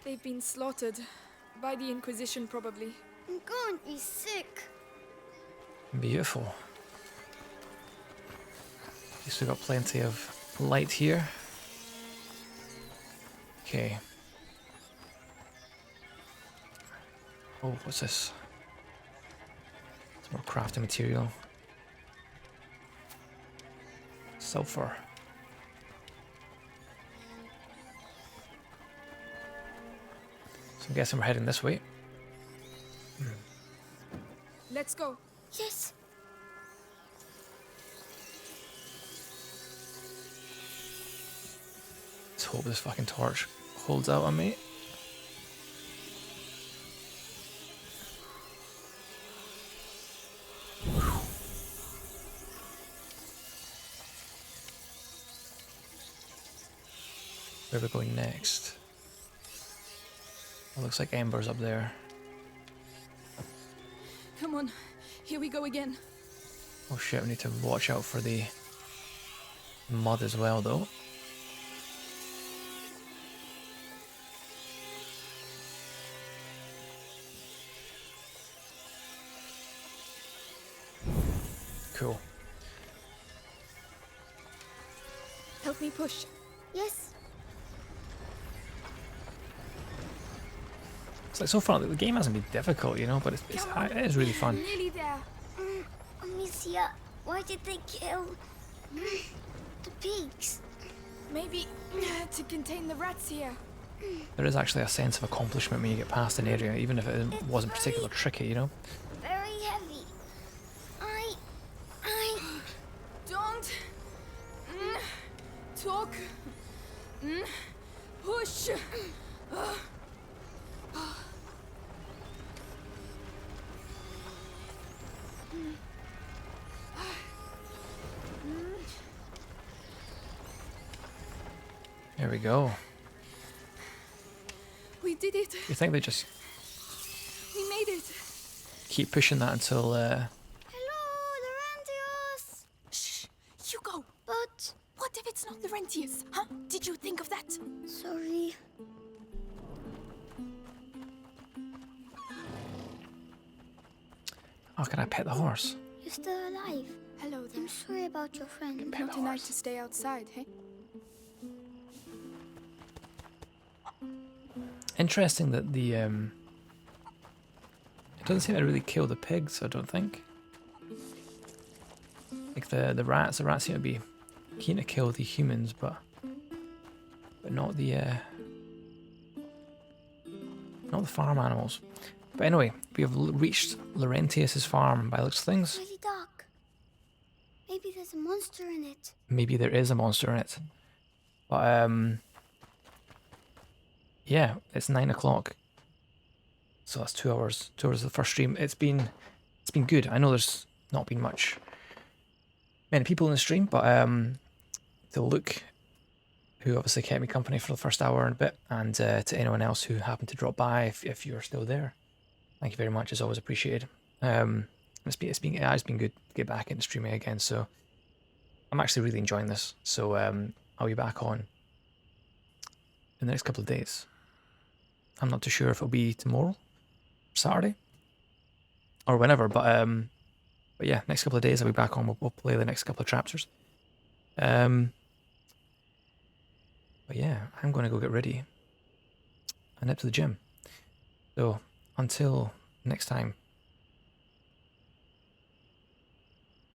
They've been slaughtered. By the Inquisition, probably. I'm going to be sick. Beautiful. At least we've got plenty of light here. Okay. Oh, what's this? Some more crafting material. Sulfur. So I'm guessing we're heading this way. Let's go. Yes. Let's hope this fucking torch holds out on me. Where are we going next? It looks like embers up there. Come on. Here we go again. Oh shit, we need to watch out for the mud as well though. Cool. Help me push. Yes. It's like so far the game hasn't been difficult, you know, but it is really fun. Nearly there. Amicia, why did they kill the pigs? Maybe to contain the rats here. There is actually a sense of accomplishment when you get past an area, even if it wasn't particularly tricky, you know? Very heavy. I Don't talk. Push. There we go. We did it. You think they just We made it. keep pushing that until Hello, Laurentius. Shh, Hugo. But What if it's not Laurentius? Huh? Did you think of that? sorry. oh, can I pet the horse? You're still alive. Hello there. I'm sorry about your friend. Not tonight to stay outside, hey? Interesting that the it doesn't seem to really kill the pigs, I don't think. Like the rats seem to be keen to kill the humans, but not the not the farm animals. But anyway, we have reached Laurentius's farm by the looks of things. Pretty dark. Maybe there's a monster in it. Maybe there is a monster in it. But yeah, it's 9 o'clock. So that's 2 hours. 2 hours of the first stream. It's been good. I know there's not been many people in the stream, but to Luke, who obviously kept me company for the first hour and a bit, and to anyone else who happened to drop by, if you're still there, thank you very much. It's always appreciated. It's been good to get back into streaming again. So I'm actually really enjoying this. So I'll be back on in the next couple of days. I'm not too sure if it'll be tomorrow, Saturday, or whenever. But yeah, next couple of days I'll be back on. We'll play the next couple of chapters. But yeah, I'm going to go get ready and head to the gym. So until next time,